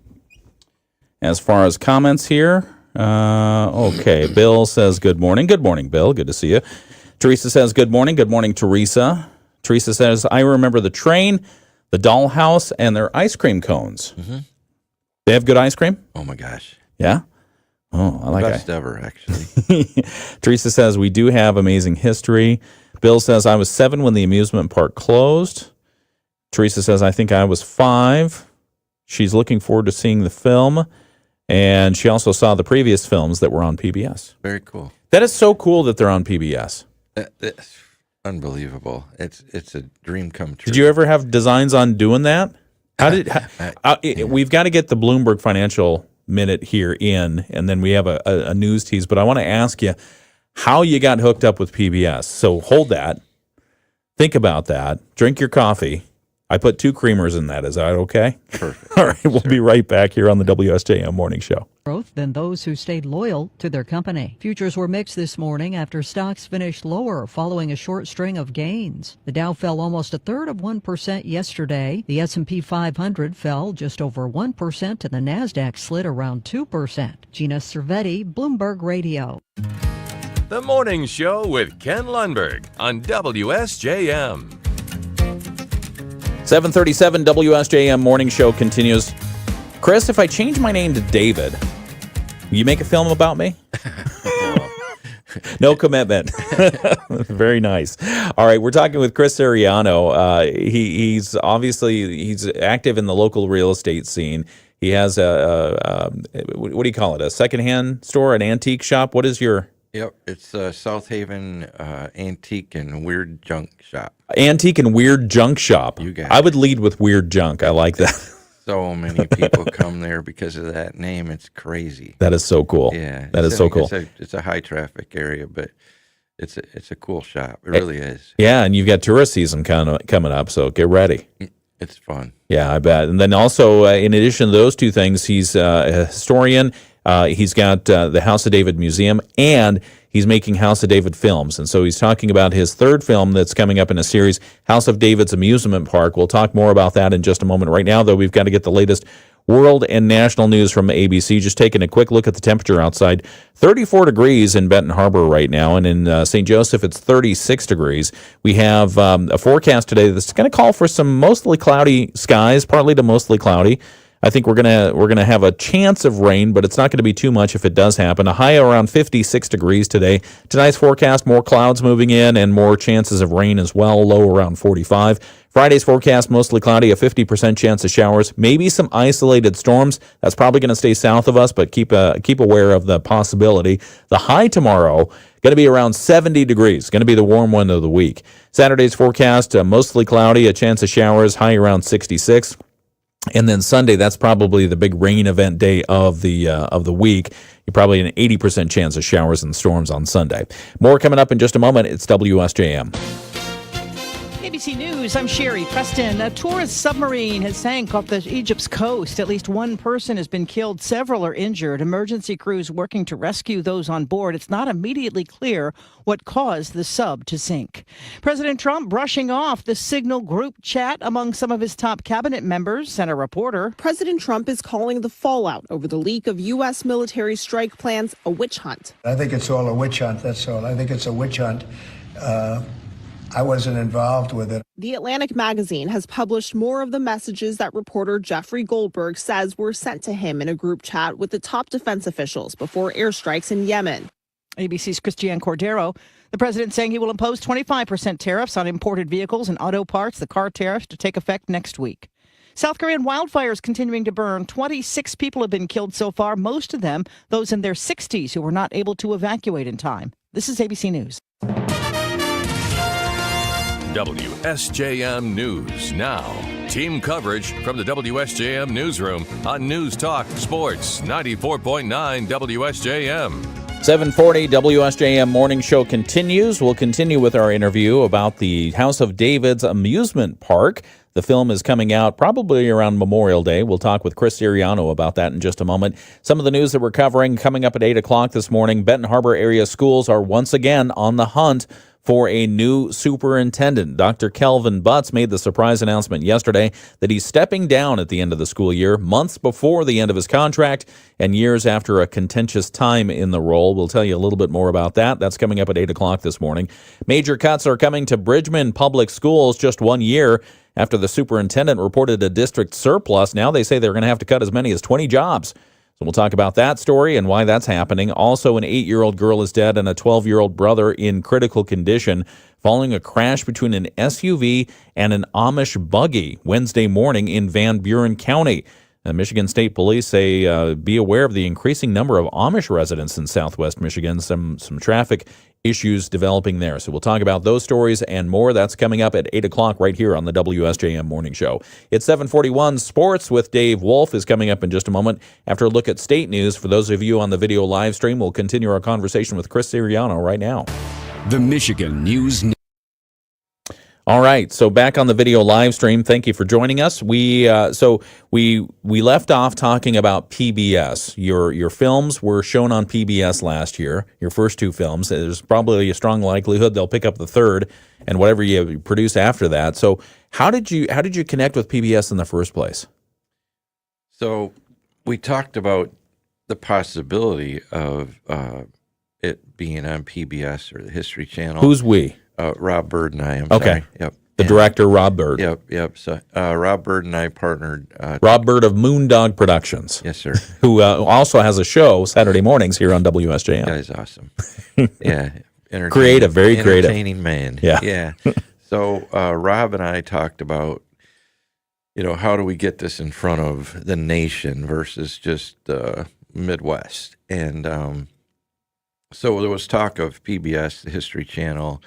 As far as comments here, okay, Bill says good morning. Good morning, Bill. Good to see you. Teresa says good morning. Good morning, Teresa. Teresa says, I remember the train, the dollhouse, and their ice cream cones. Mm-hmm. They have good ice cream? Oh, my gosh. Yeah? Oh, I like it. Best ever, actually. Teresa says, we do have amazing history. Bill says, I was 7 when the amusement park closed. Teresa says, I think I was 5. She's looking forward to seeing the film. And she also saw the previous films that were on PBS. Very cool. That is so cool that they're on PBS. It's unbelievable. It's a dream come true. Did you ever have designs on doing that? How did we've got to get the Bloomberg Financial Minute here in, and then we have a news tease. But I want to ask you how you got hooked up with PBS. So hold that. Think about that. Drink your coffee. I put 2 creamers in that. Is that okay? Perfect. All right, we'll be right back here on the WSJM Morning Show. Growth than those who stayed loyal to their company. Futures were mixed this morning after stocks finished lower following a short string of gains. The Dow fell almost 1/3% yesterday. The S&P 500 fell just over 1%, and the Nasdaq slid around 2%. Gina Cervetti, Bloomberg Radio. The Morning Show with Ken Lundberg on WSJM. 7:37 WSJM Morning Show continues. Chris, if I change my name to David, will you make a film about me? No commitment. Very nice. All right, we're talking with Chris Siriano. He's active in the local real estate scene. He has what do you call it? A secondhand store, an antique shop. What is your? Yep, it's South Haven Antique and Weird Junk Shop. Antique and Weird Junk Shop. You got it. I would lead with Weird Junk. I like that. So many people come there because of that name. It's crazy. That is so cool. Yeah, that is so cool. It's a high traffic area, but it's a cool shop. It really is. Yeah, and you've got tourist season coming up, so get ready. It's fun. Yeah, I bet. And then also, in addition to those 2 things, he's a historian. He's got the House of David Museum, and he's making House of David films. And so he's talking about his 3rd film that's coming up in a series, House of David's Amusement Park. We'll talk more about that in just a moment. Right now, though, we've got to get the latest world and national news from ABC. Just taking a quick look at the temperature outside. 34 degrees in Benton Harbor right now, and in St. Joseph, it's 36 degrees. We have a forecast today that's going to call for some mostly cloudy skies, partly to mostly cloudy. I think we're gonna have a chance of rain, but it's not going to be too much if it does happen. A high around 56 degrees today. Tonight's forecast, more clouds moving in and more chances of rain as well, low around 45. Friday's forecast, mostly cloudy, a 50% chance of showers, maybe some isolated storms. That's probably going to stay south of us, but keep aware of the possibility. The high tomorrow, going to be around 70 degrees, going to be the warm one of the week. Saturday's forecast, mostly cloudy, a chance of showers, high around 66. And then Sunday, that's probably the big rain event day of the week. You're probably an 80% chance of showers and storms on Sunday. More coming up in just a moment. It's WSJM. ABC News, I'm Sherry Preston. A tourist submarine has sank off Egypt's coast. At least 1 person has been killed. Several are injured. Emergency crews working to rescue those on board. It's not immediately clear what caused the sub to sink. President Trump brushing off the Signal group chat among some of his top cabinet members, sent a reporter. President Trump is calling the fallout over the leak of U.S. military strike plans a witch hunt. I think it's all a witch hunt, that's all. I think it's a witch hunt. I wasn't involved with it. The Atlantic magazine has published more of the messages that reporter Jeffrey Goldberg says were sent to him in a group chat with the top defense officials before airstrikes in Yemen. ABC's Christiane Cordero. The president saying he will impose 25% tariffs on imported vehicles and auto parts, the car tariffs to take effect next week. South Korean wildfires continuing to burn. 26 people have been killed so far, most of them those in their 60s who were not able to evacuate in time. This is ABC News. WSJM News Now. Team coverage from the WSJM Newsroom on News Talk Sports 94.9 WSJM. 740 WSJM Morning Show continues. We'll continue with our interview about the House of David's Amusement Park. The film is coming out probably around Memorial Day. We'll talk with Chris Siriano about that in just a moment. Some of the news that we're covering coming up at 8 o'clock this morning. Benton Harbor area schools are once again on the hunt for a new superintendent. Dr. Kelvin Butts made the surprise announcement yesterday that he's stepping down at the end of the school year, months before the end of his contract and years after a contentious time in the role. We'll tell you a little bit more about that. That's coming up at 8 o'clock this morning. Major cuts are coming to Bridgman Public Schools just 1 year after the superintendent reported a district surplus. Now they say they're going to have to cut as many as 20 jobs. So we'll talk about that story and why that's happening. Also, an 8-year-old girl is dead and a 12-year-old brother in critical condition following a crash between an SUV and an Amish buggy Wednesday morning in Van Buren County. Michigan State Police say be aware of the increasing number of Amish residents in southwest Michigan. Some traffic issues developing there. So we'll talk about those stories and more. That's coming up at 8 o'clock right here on the WSJM Morning Show. It's 741. Sports with Dave Wolf is coming up in just a moment. After a look at state news, for those of you on the video live stream, we'll continue our conversation with Chris Siriano right now. The Michigan News. All right, so back on the video live stream. Thank you for joining us. We left off talking about PBS. Your films were shown on PBS last year. Your first two films. There's probably a strong likelihood they'll pick up the third and whatever you produce after that. So how did you connect with PBS in the first place? So we talked about the possibility of it being on PBS or the History Channel. Who's we? Rob Bird and I. I'm okay. Sorry. Yep. The director, Rob Bird. Yep. So Rob Bird and I partnered. Rob Bird of Moondog Productions. Yes, sir. Who also has a show Saturday mornings here on WSJM. That guy's awesome. Yeah. Creative, very creative. Entertaining man. Yeah. Yeah. So Rob and I talked about, how do we get this in front of the nation versus just the Midwest? And so there was talk of PBS, the History Channel,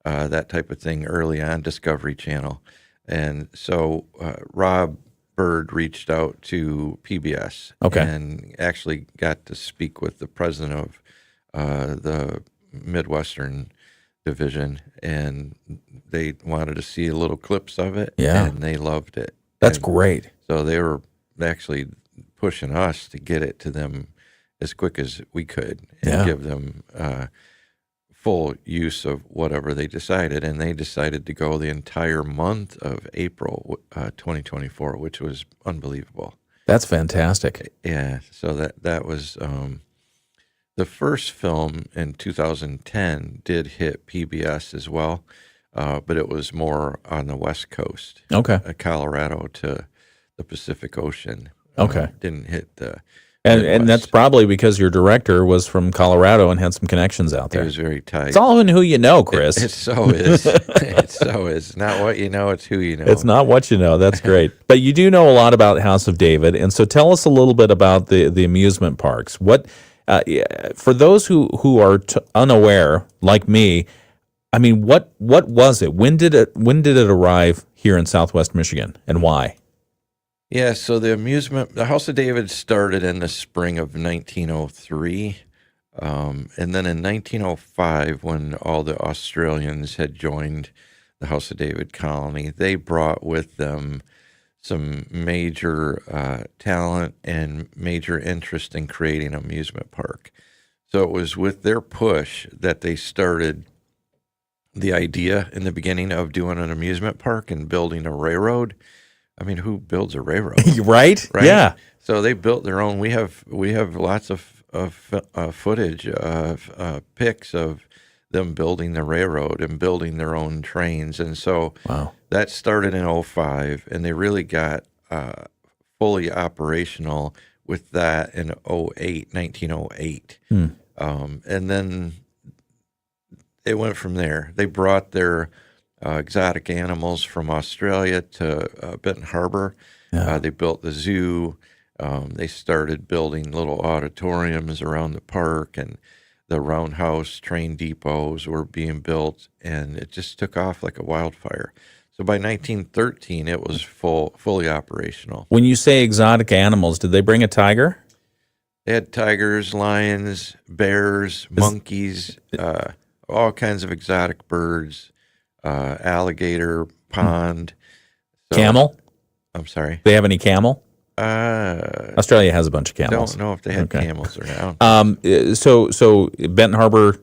that type of thing early on, Discovery Channel. And so Rob Bird reached out to PBS and actually got to speak with the president of the Midwestern division, and they wanted to see little clips of it, and they loved it. That's great. So they were actually pushing us to get it to them as quick as we could and give them full use of whatever they decided, and they decided to go the entire month of April 2024, which was unbelievable. That's fantastic. Yeah, so that was the first film in 2010 did hit PBS as well, but it was more on the West Coast, Colorado to the Pacific Ocean. Didn't hit the And that's probably because your director was from Colorado and had some connections out there. It was very tight. It's all in who you know, Chris. It so is. It so is. Not what you know, it's who you know. It's not what you know. That's great. But you do know a lot about House of David, and so tell us a little bit about the amusement parks. What for those who are unaware, like me, I mean, what was it? When did it arrive here in Southwest Michigan, and why? Yeah, so the House of David started in the spring of 1903, and then in 1905, when all the Australians had joined the House of David colony, they brought with them some major talent and major interest in creating an amusement park. So it was with their push that they started the idea in the beginning of doing an amusement park and building a railroad. I mean, who builds a railroad? Right? Yeah. So they built their own. We have lots of footage of pics of them building the railroad and building their own trains. And so that started in '05, and they really got fully operational with that in 1908. And then it went from there. They brought their exotic animals from Australia to Benton Harbor. They built the zoo. They started building little auditoriums around the park, and the roundhouse train depots were being built, and it just took off like a wildfire. So by 1913, it was fully operational. When you say exotic animals, did they bring a tiger? They had tigers, lions, bears, monkeys, all kinds of exotic birds, alligator, pond. So, camel? I'm sorry. They have any camel? Australia has a bunch of camels. Don't know if they had camels or not. So Benton Harbor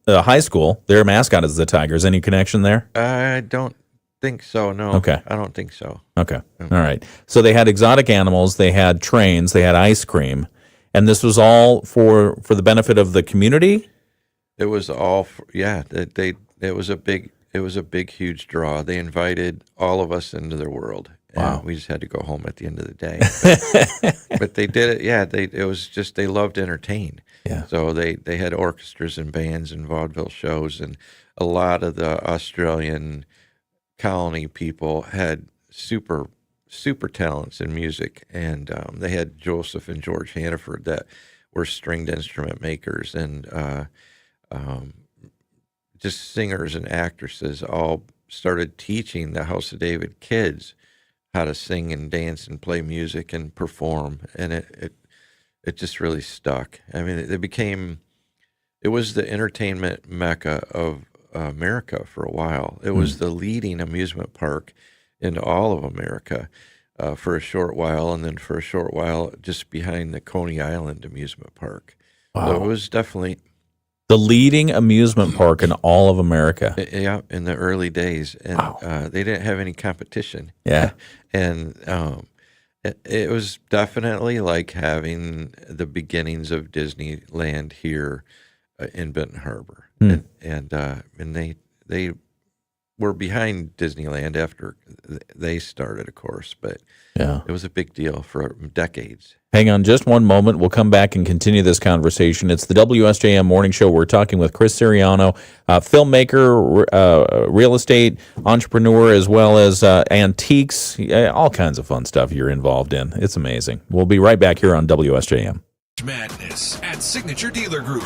High School, their mascot is the Tigers. Any connection there? I don't think so, no. Okay. I don't think so. Okay. All right. So they had exotic animals, they had trains, they had ice cream, and this was all for the benefit of the community? It was all it was a big huge draw. They invited all of us into their world. Wow. We just had to go home at the end of the day. But they did it. It was just, they loved to entertain. Yeah. So they had orchestras and bands and vaudeville shows, and a lot of the Australian colony people had super talents in music, and they had Joseph and George Hannaford that were stringed instrument makers, and just singers and actresses all started teaching the House of David kids how to sing and dance and play music and perform, and it just really stuck. I mean, it was the entertainment mecca of America for a while. It was the leading amusement park in all of America for a short while, and then for a short while just behind the Coney Island amusement park. Wow. So it was definitely the leading amusement park in all of America. Yeah, in the early days, and they didn't have any competition. Yeah, and it was definitely like having the beginnings of Disneyland here in Benton Harbor, and they were behind Disneyland after they started, of course, but it was a big deal for decades. Hang on just one moment. We'll come back and continue this conversation. It's the WSJM Morning Show. We're talking with Chris Siriano, filmmaker, real estate entrepreneur, as well as antiques, all kinds of fun stuff you're involved in. It's amazing. We'll be right back here on WSJM. Madness at Signature Dealer Group.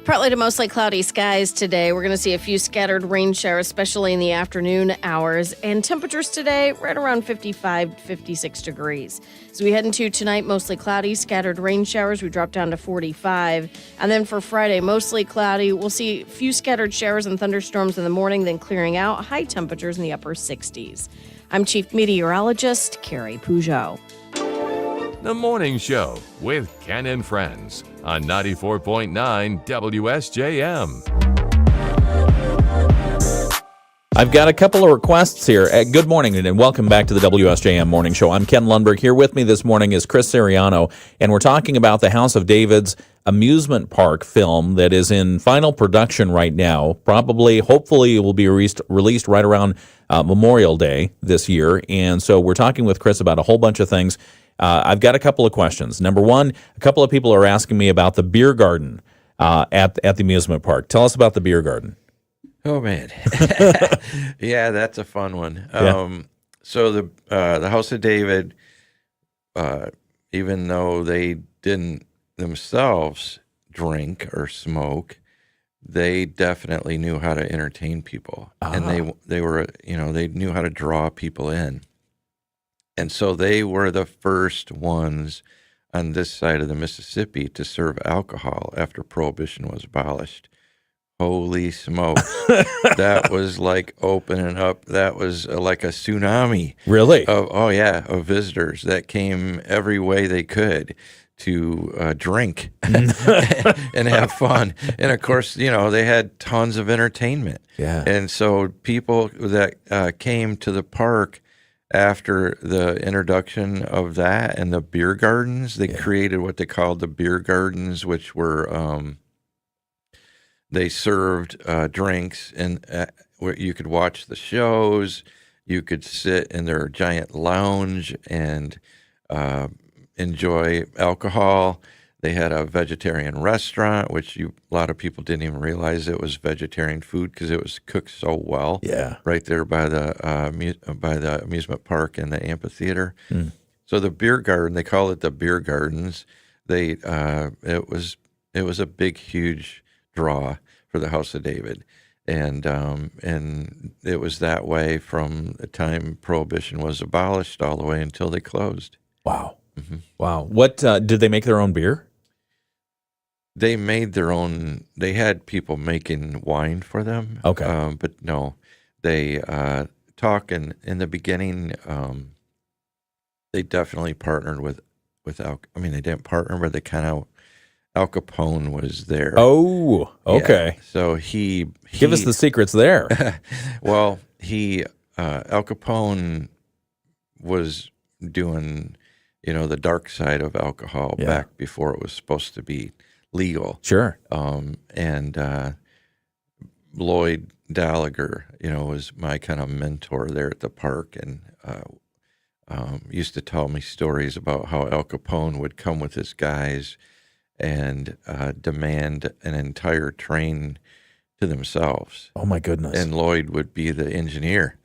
Partly to mostly cloudy skies today. We're going to see a few scattered rain showers, especially in the afternoon hours. And temperatures today right around 55, 56 degrees. So we head into tonight, mostly cloudy, scattered rain showers. We drop down to 45. And then for Friday, mostly cloudy. We'll see a few scattered showers and thunderstorms in the morning, then clearing out. High temperatures in the upper 60s. I'm Chief Meteorologist Carrie Peugeot. The Morning Show with Ken and Friends on 94.9 WSJM. I've got a couple of requests here. Good morning and welcome back to the WSJM Morning Show. I'm Ken Lundberg. Here with me this morning is Chris Siriano, and we're talking about the House of David's amusement park film that is in final production right now. Hopefully, it will be released right around Memorial Day this year. And so we're talking with Chris about a whole bunch of things. I've got a couple of questions. Number one, a couple of people are asking me about the beer garden at the amusement park. Tell us about the beer garden. Oh, man. Yeah, that's a fun one. Yeah. So the House of David, even though they didn't themselves drink or smoke, they definitely knew how to entertain people. And they knew how to draw people in. And so they were the first ones on this side of the Mississippi to serve alcohol after Prohibition was abolished. Holy smokes. That was like opening up. That was like a tsunami. Really? Of visitors that came every way they could to drink and have fun. And of course, they had tons of entertainment. Yeah. And so people that came to the park after the introduction of that and the beer gardens, they created what they called the beer gardens, which were they served drinks and where you could watch the shows. You could sit in their giant lounge and enjoy alcohol. They had a vegetarian restaurant, which a lot of people didn't even realize it was vegetarian food because it was cooked so well. Yeah, right there by the amusement park and the amphitheater. So the beer garden, they call it the beer gardens. It was a big, huge draw for the House of David, and it was that way from the time Prohibition was abolished all the way until they closed. Wow. Wow. What did they make their own beer? They made their own. They had people making wine for them. Okay. But no, they talk in the beginning. They definitely partnered with Al. I mean, they didn't partner, but they kind of. Al Capone was there. Oh, okay. Yeah, so he give us the secrets there. Well, Al Capone was doing, the dark side of alcohol back before it was supposed to be legal. Sure. And Lloyd Gallagher, was my kind of mentor there at the park, and used to tell me stories about how Al Capone would come with his guys and demand an entire train to themselves. Oh, my goodness. And Lloyd would be the engineer.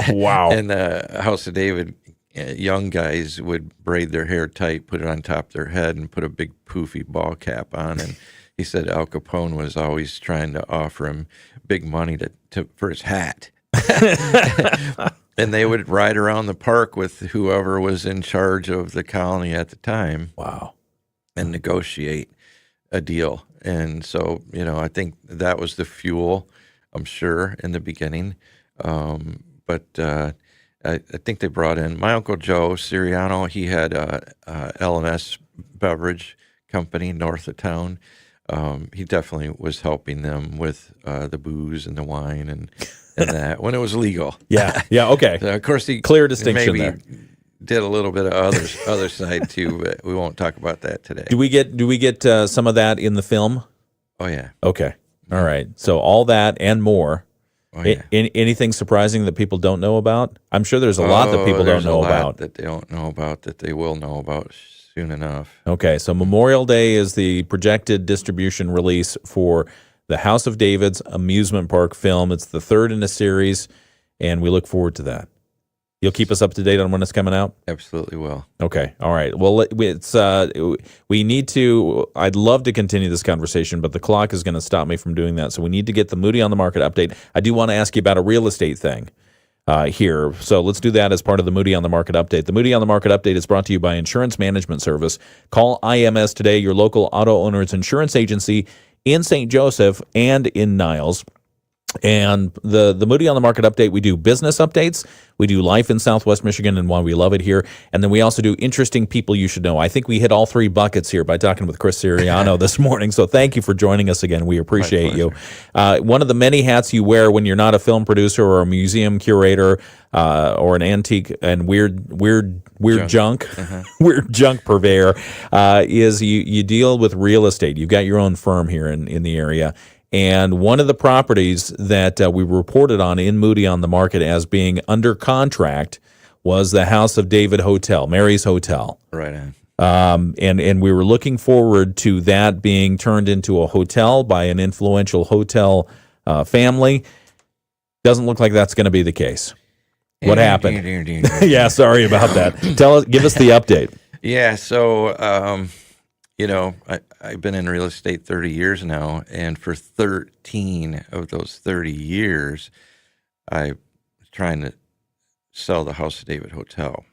Wow. And the House of David young guys would braid their hair tight, put it on top of their head, and put a big poofy ball cap on. And he said Al Capone was always trying to offer him big money for his hat. And they would ride around the park with whoever was in charge of the colony at the time. Wow. And negotiate a deal. And so, I think that was the fuel, I'm sure, in the beginning. But I think they brought in my Uncle Joe Siriano. He had a L&S beverage company north of town. He definitely was helping them with the booze and the wine and that when it was legal. Yeah, okay. So of course, he clear distinction maybe there. Did a little bit of other side too, but we won't talk about that today. Do we get some of that in the film? Oh yeah. Okay. All right. So all that and more. Oh, yeah. Anything surprising that people don't know about? I'm sure there's a lot that people don't know about. That they don't know about that they will know about soon enough. Okay. So Memorial Day is the projected distribution release for the House of David's Amusement Park film. It's the third in a series, and we look forward to that. You'll keep us up to date on when it's coming out? Absolutely will. Okay. All right. Well, we need to, I'd love to continue this conversation, but the clock is going to stop me from doing that. So we need to get the Moody on the Market update. I do want to ask you about a real estate thing here. So let's do that as part of the Moody on the Market update. The Moody on the Market update is brought to you by Insurance Management Service. Call IMS today, your local auto owner's insurance agency in St. Joseph and in Niles. And the Moody on the Market update, we do business updates, we do life in Southwest Michigan and why we love it here, and then we also do interesting people you should know. I think we hit all three buckets here by talking with Chris Siriano this morning, so thank you for joining us again. We appreciate you. One of the many hats you wear when you're not a film producer or a museum curator or an antique and weird junk, weird junk purveyor is you deal with real estate. You've got your own firm here in the area. And one of the properties that we reported on in Moody on the Market as being under contract was the House of David Hotel, Mary's Hotel. Right on. And we were looking forward to that being turned into a hotel by an influential hotel family. Doesn't look like that's going to be the case. What happened? Yeah, sorry about that. Give us the update. Yeah, so I've been in real estate 30 years now, and for 13 of those 30 years, I was trying to sell the House of David Hotel,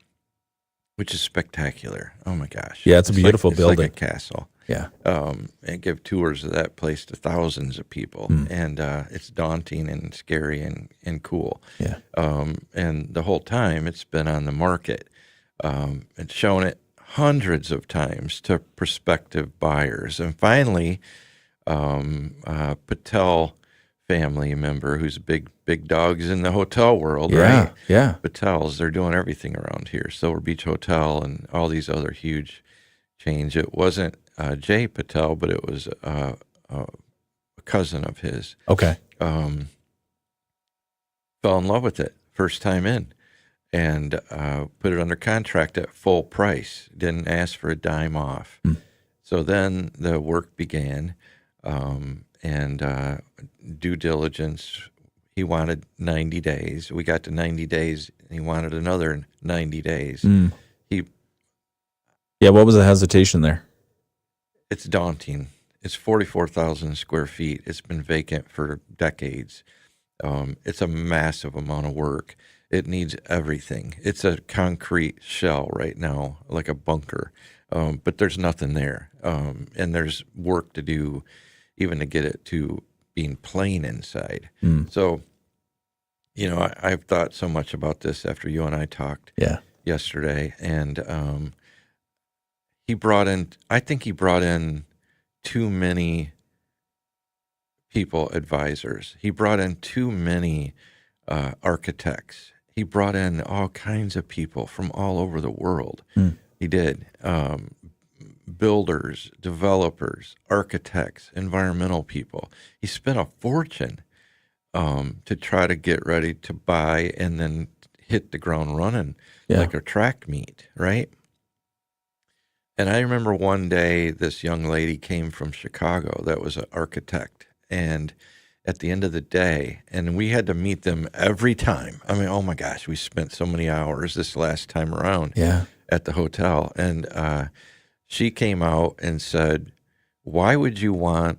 which is spectacular. Oh my gosh! Yeah, it's a beautiful building, like a castle. Yeah, and give tours of that place to thousands of people, and it's daunting and scary and cool. Yeah, and the whole time it's been on the market, and shown it hundreds of times to prospective buyers. And finally, Patel family member who's big dogs in the hotel world, Yeah, right? yeah. Patels, they're doing everything around here. Silver Beach Hotel and all these other huge chains. It wasn't Jay Patel, but it was a cousin of his. Okay. Fell in love with it first time in, and put it under contract at full price. Didn't ask for a dime off. So then the work began, and due diligence. He wanted 90 days. We got to 90 days, and he wanted another 90 days. What was the hesitation there? It's daunting. It's 44,000 square feet. It's been vacant for decades. It's a massive amount of work. It needs everything. It's a concrete shell right now, like a bunker, but there's nothing there. And there's work to do even to get it to being plain inside. So, I've thought so much about this after you and I talked yesterday, and I think he brought in too many advisors. He brought in too many architects. He brought in all kinds of people from all over the world. He did. Builders, developers, architects, environmental people. He spent a fortune to try to get ready to buy and then hit the ground running like a track meet, right? And I remember one day this young lady came from Chicago that was an architect, and at the end of the day, and we had to meet them every time. I mean, oh my gosh, we spent so many hours this last time around at the hotel. And she came out and said, why would you want,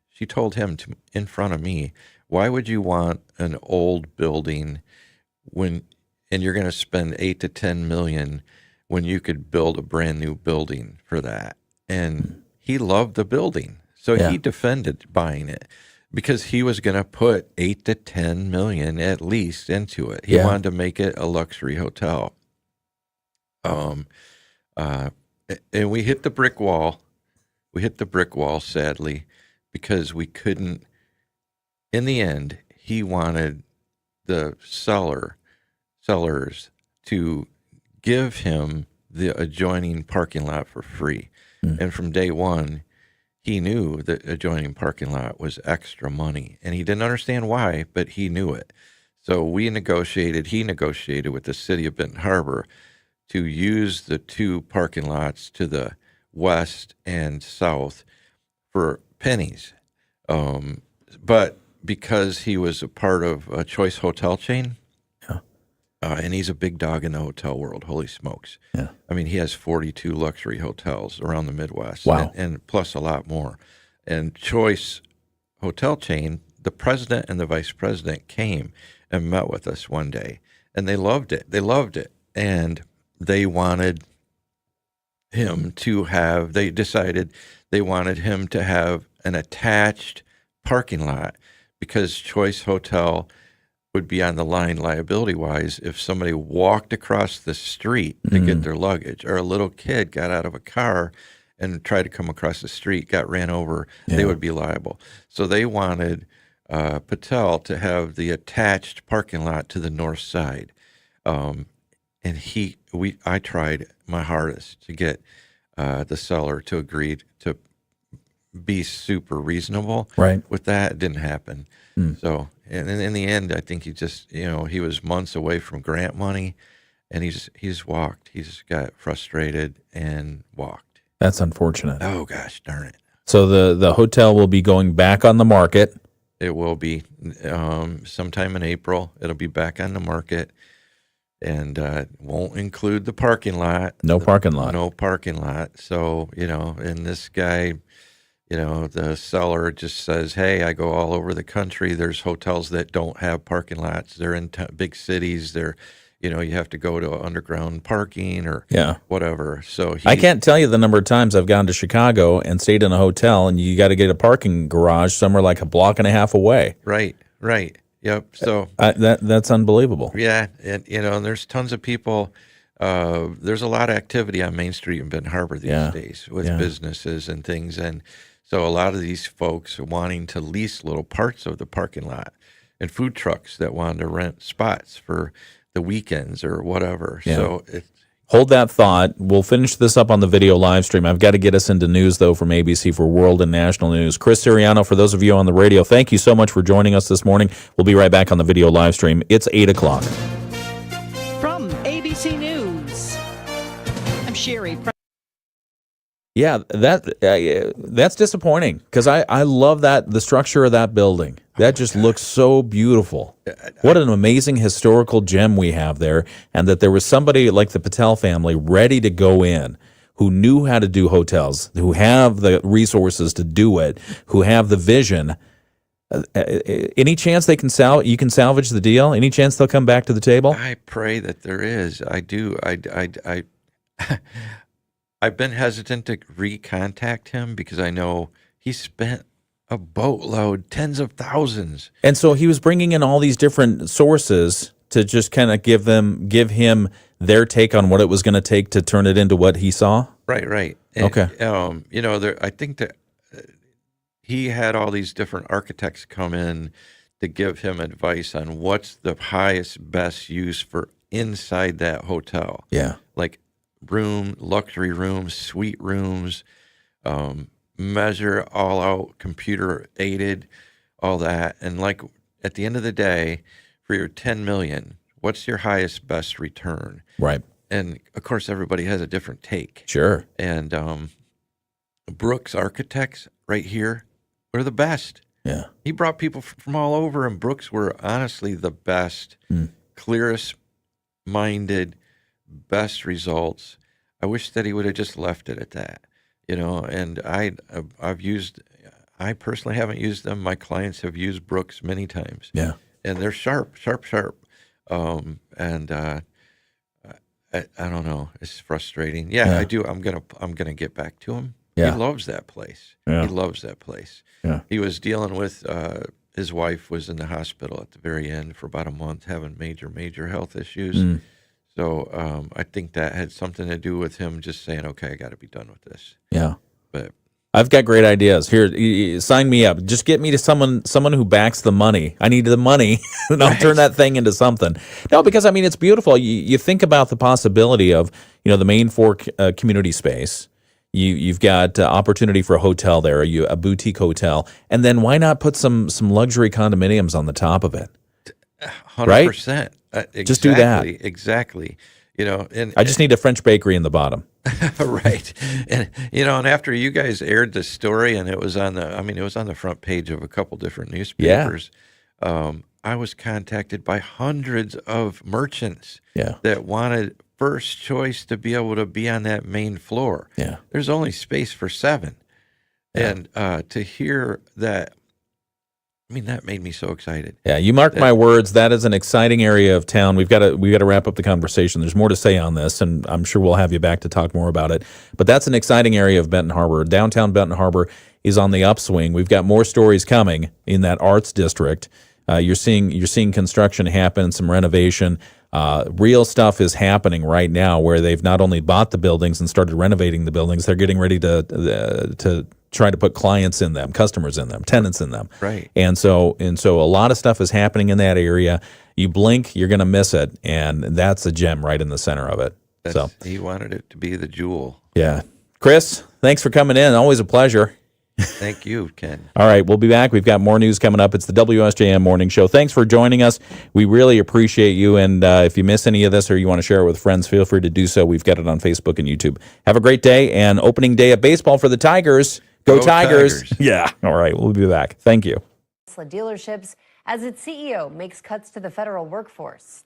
she told him in front of me, why would you want an old building and you're going to spend 8 to 10 million when you could build a brand new building for that? And he loved the building. So he defended buying it because he was going to put 8 to 10 million at least into it. He wanted to make it a luxury hotel. And we hit the brick wall. We hit the brick wall, sadly, because we couldn't. In the end, he wanted the sellers to give him the adjoining parking lot for free. And from day one, he knew the adjoining parking lot was extra money. And he didn't understand why, but he knew it. So he negotiated with the city of Benton Harbor to use the two parking lots to the west and south for pennies. But because he was a part of a Choice hotel chain, and he's a big dog in the hotel world, holy smokes. I mean, he has 42 luxury hotels around the Midwest. Wow. And plus a lot more. And Choice hotel chain, the president and the vice president came and met with us one day, and they loved it. And they wanted him to have, they decided they wanted him to have an attached parking lot because Choice Hotel would be on the line liability-wise if somebody walked across the street to get their luggage, or a little kid got out of a car and tried to come across the street, got ran over, they would be liable. So they wanted Patel to have the attached parking lot to the north side. And I tried my hardest to get the seller to agree to be super reasonable with that. It didn't happen. So, and in the end, I think he just, he was months away from grant money, and he's walked. He's got frustrated and walked. That's unfortunate. Oh gosh, darn it. So the hotel will be going back on the market. It will be sometime in April. It'll be back on the market, and won't include the parking lot. No parking lot. No parking lot. So, and this guy, the seller just says, hey, I go all over the country. There's hotels that don't have parking lots. They're in big cities. They're, you have to go to underground parking or whatever. So I can't tell you the number of times I've gone to Chicago and stayed in a hotel, and you got to get a parking garage somewhere like a block and a half away. Right. Yep. So that's unbelievable. Yeah. And, and there's tons of people. There's a lot of activity on Main Street in Benton Harbor these days with businesses and things. And So a lot of these folks are wanting to lease little parts of the parking lot, and food trucks that wanted to rent spots for the weekends or whatever. Yeah. So hold that thought. We'll finish this up on the video live stream. I've got to get us into news, though, from ABC for world and national news. Chris Siriano, for those of you on the radio, thank you so much for joining us this morning. We'll be right back on the video live stream. It's 8 o'clock. From ABC News, I'm Sherry. Yeah, that's disappointing because I love the structure of that building. That just looks so beautiful. What an amazing historical gem we have there, and that there was somebody like the Patel family ready to go in, who knew how to do hotels, who have the resources to do it, who have the vision. Any chance you can salvage the deal? Any chance they'll come back to the table? I pray that there is. I do. I've been hesitant to recontact him because I know he spent a boatload, tens of thousands. And so he was bringing in all these different sources to just kind of give him their take on what it was going to take to turn it into what he saw. Right. And, okay. I think that he had all these different architects come in to give him advice on what's the highest, best use for inside that hotel. Yeah. Like luxury rooms, suite rooms, measure all out, computer aided, all that. And like at the end of the day, for your $10 million, what's your highest, best return? Right. And of course, everybody has a different take. Sure. And Brooks Architects right here were the best. Yeah. He brought people from all over, and Brooks were honestly the best, clearest minded, best results. I wish that he would have just left it at that, and I personally haven't used them. My clients have used Brooks many times. Yeah. And they're sharp. I don't know. It's frustrating. Yeah, I do. I'm gonna get back to him. Yeah. He loves that place. Yeah. He loves that place. Yeah. He was dealing with his wife was in the hospital at the very end for about a month, having major health issues. So I think that had something to do with him just saying, "Okay, I got to be done with this." Yeah. But I've got great ideas. Here, sign me up. Just get me to someone who backs the money. I need the money, and I'll turn that thing into something. No, because it's beautiful. You think about the possibility of the Main Fork community space. You've got opportunity for a hotel there, a boutique hotel, and then why not put some luxury condominiums on the top of it? 100%. Exactly, just do that. Exactly. And I just need a French bakery in the bottom. Right. And after you guys aired the story and it was on the front page of a couple different newspapers. Yeah. I was contacted by hundreds of merchants that wanted first choice to be able to be on that main floor. Yeah. There's only space for 7. Yeah. And to hear that, that made me so excited. Yeah, you mark my words. That is an exciting area of town. We've got to wrap up the conversation. There's more to say on this, and I'm sure we'll have you back to talk more about it. But that's an exciting area of Benton Harbor. Downtown Benton Harbor is on the upswing. We've got more stories coming in that arts district. You're seeing construction happen, some renovation. Real stuff is happening right now where they've not only bought the buildings and started renovating the buildings, they're getting ready to try to put clients in them, customers in them, tenants in them. Right. And so a lot of stuff is happening in that area. You blink, you're going to miss it, and that's a gem right in the center of it. He wanted it to be the jewel. Yeah. Chris, thanks for coming in. Always a pleasure. Thank you, Ken. All right, we'll be back. We've got more news coming up. It's the WSJM Morning Show. Thanks for joining us. We really appreciate you. And if you miss any of this or you want to share it with friends, feel free to do so. We've got it on Facebook and YouTube. Have a great day and opening day of baseball for the Tigers. Go Tigers. Yeah. All right, we'll be back. Thank you. Dealerships as its CEO makes cuts to the federal workforce.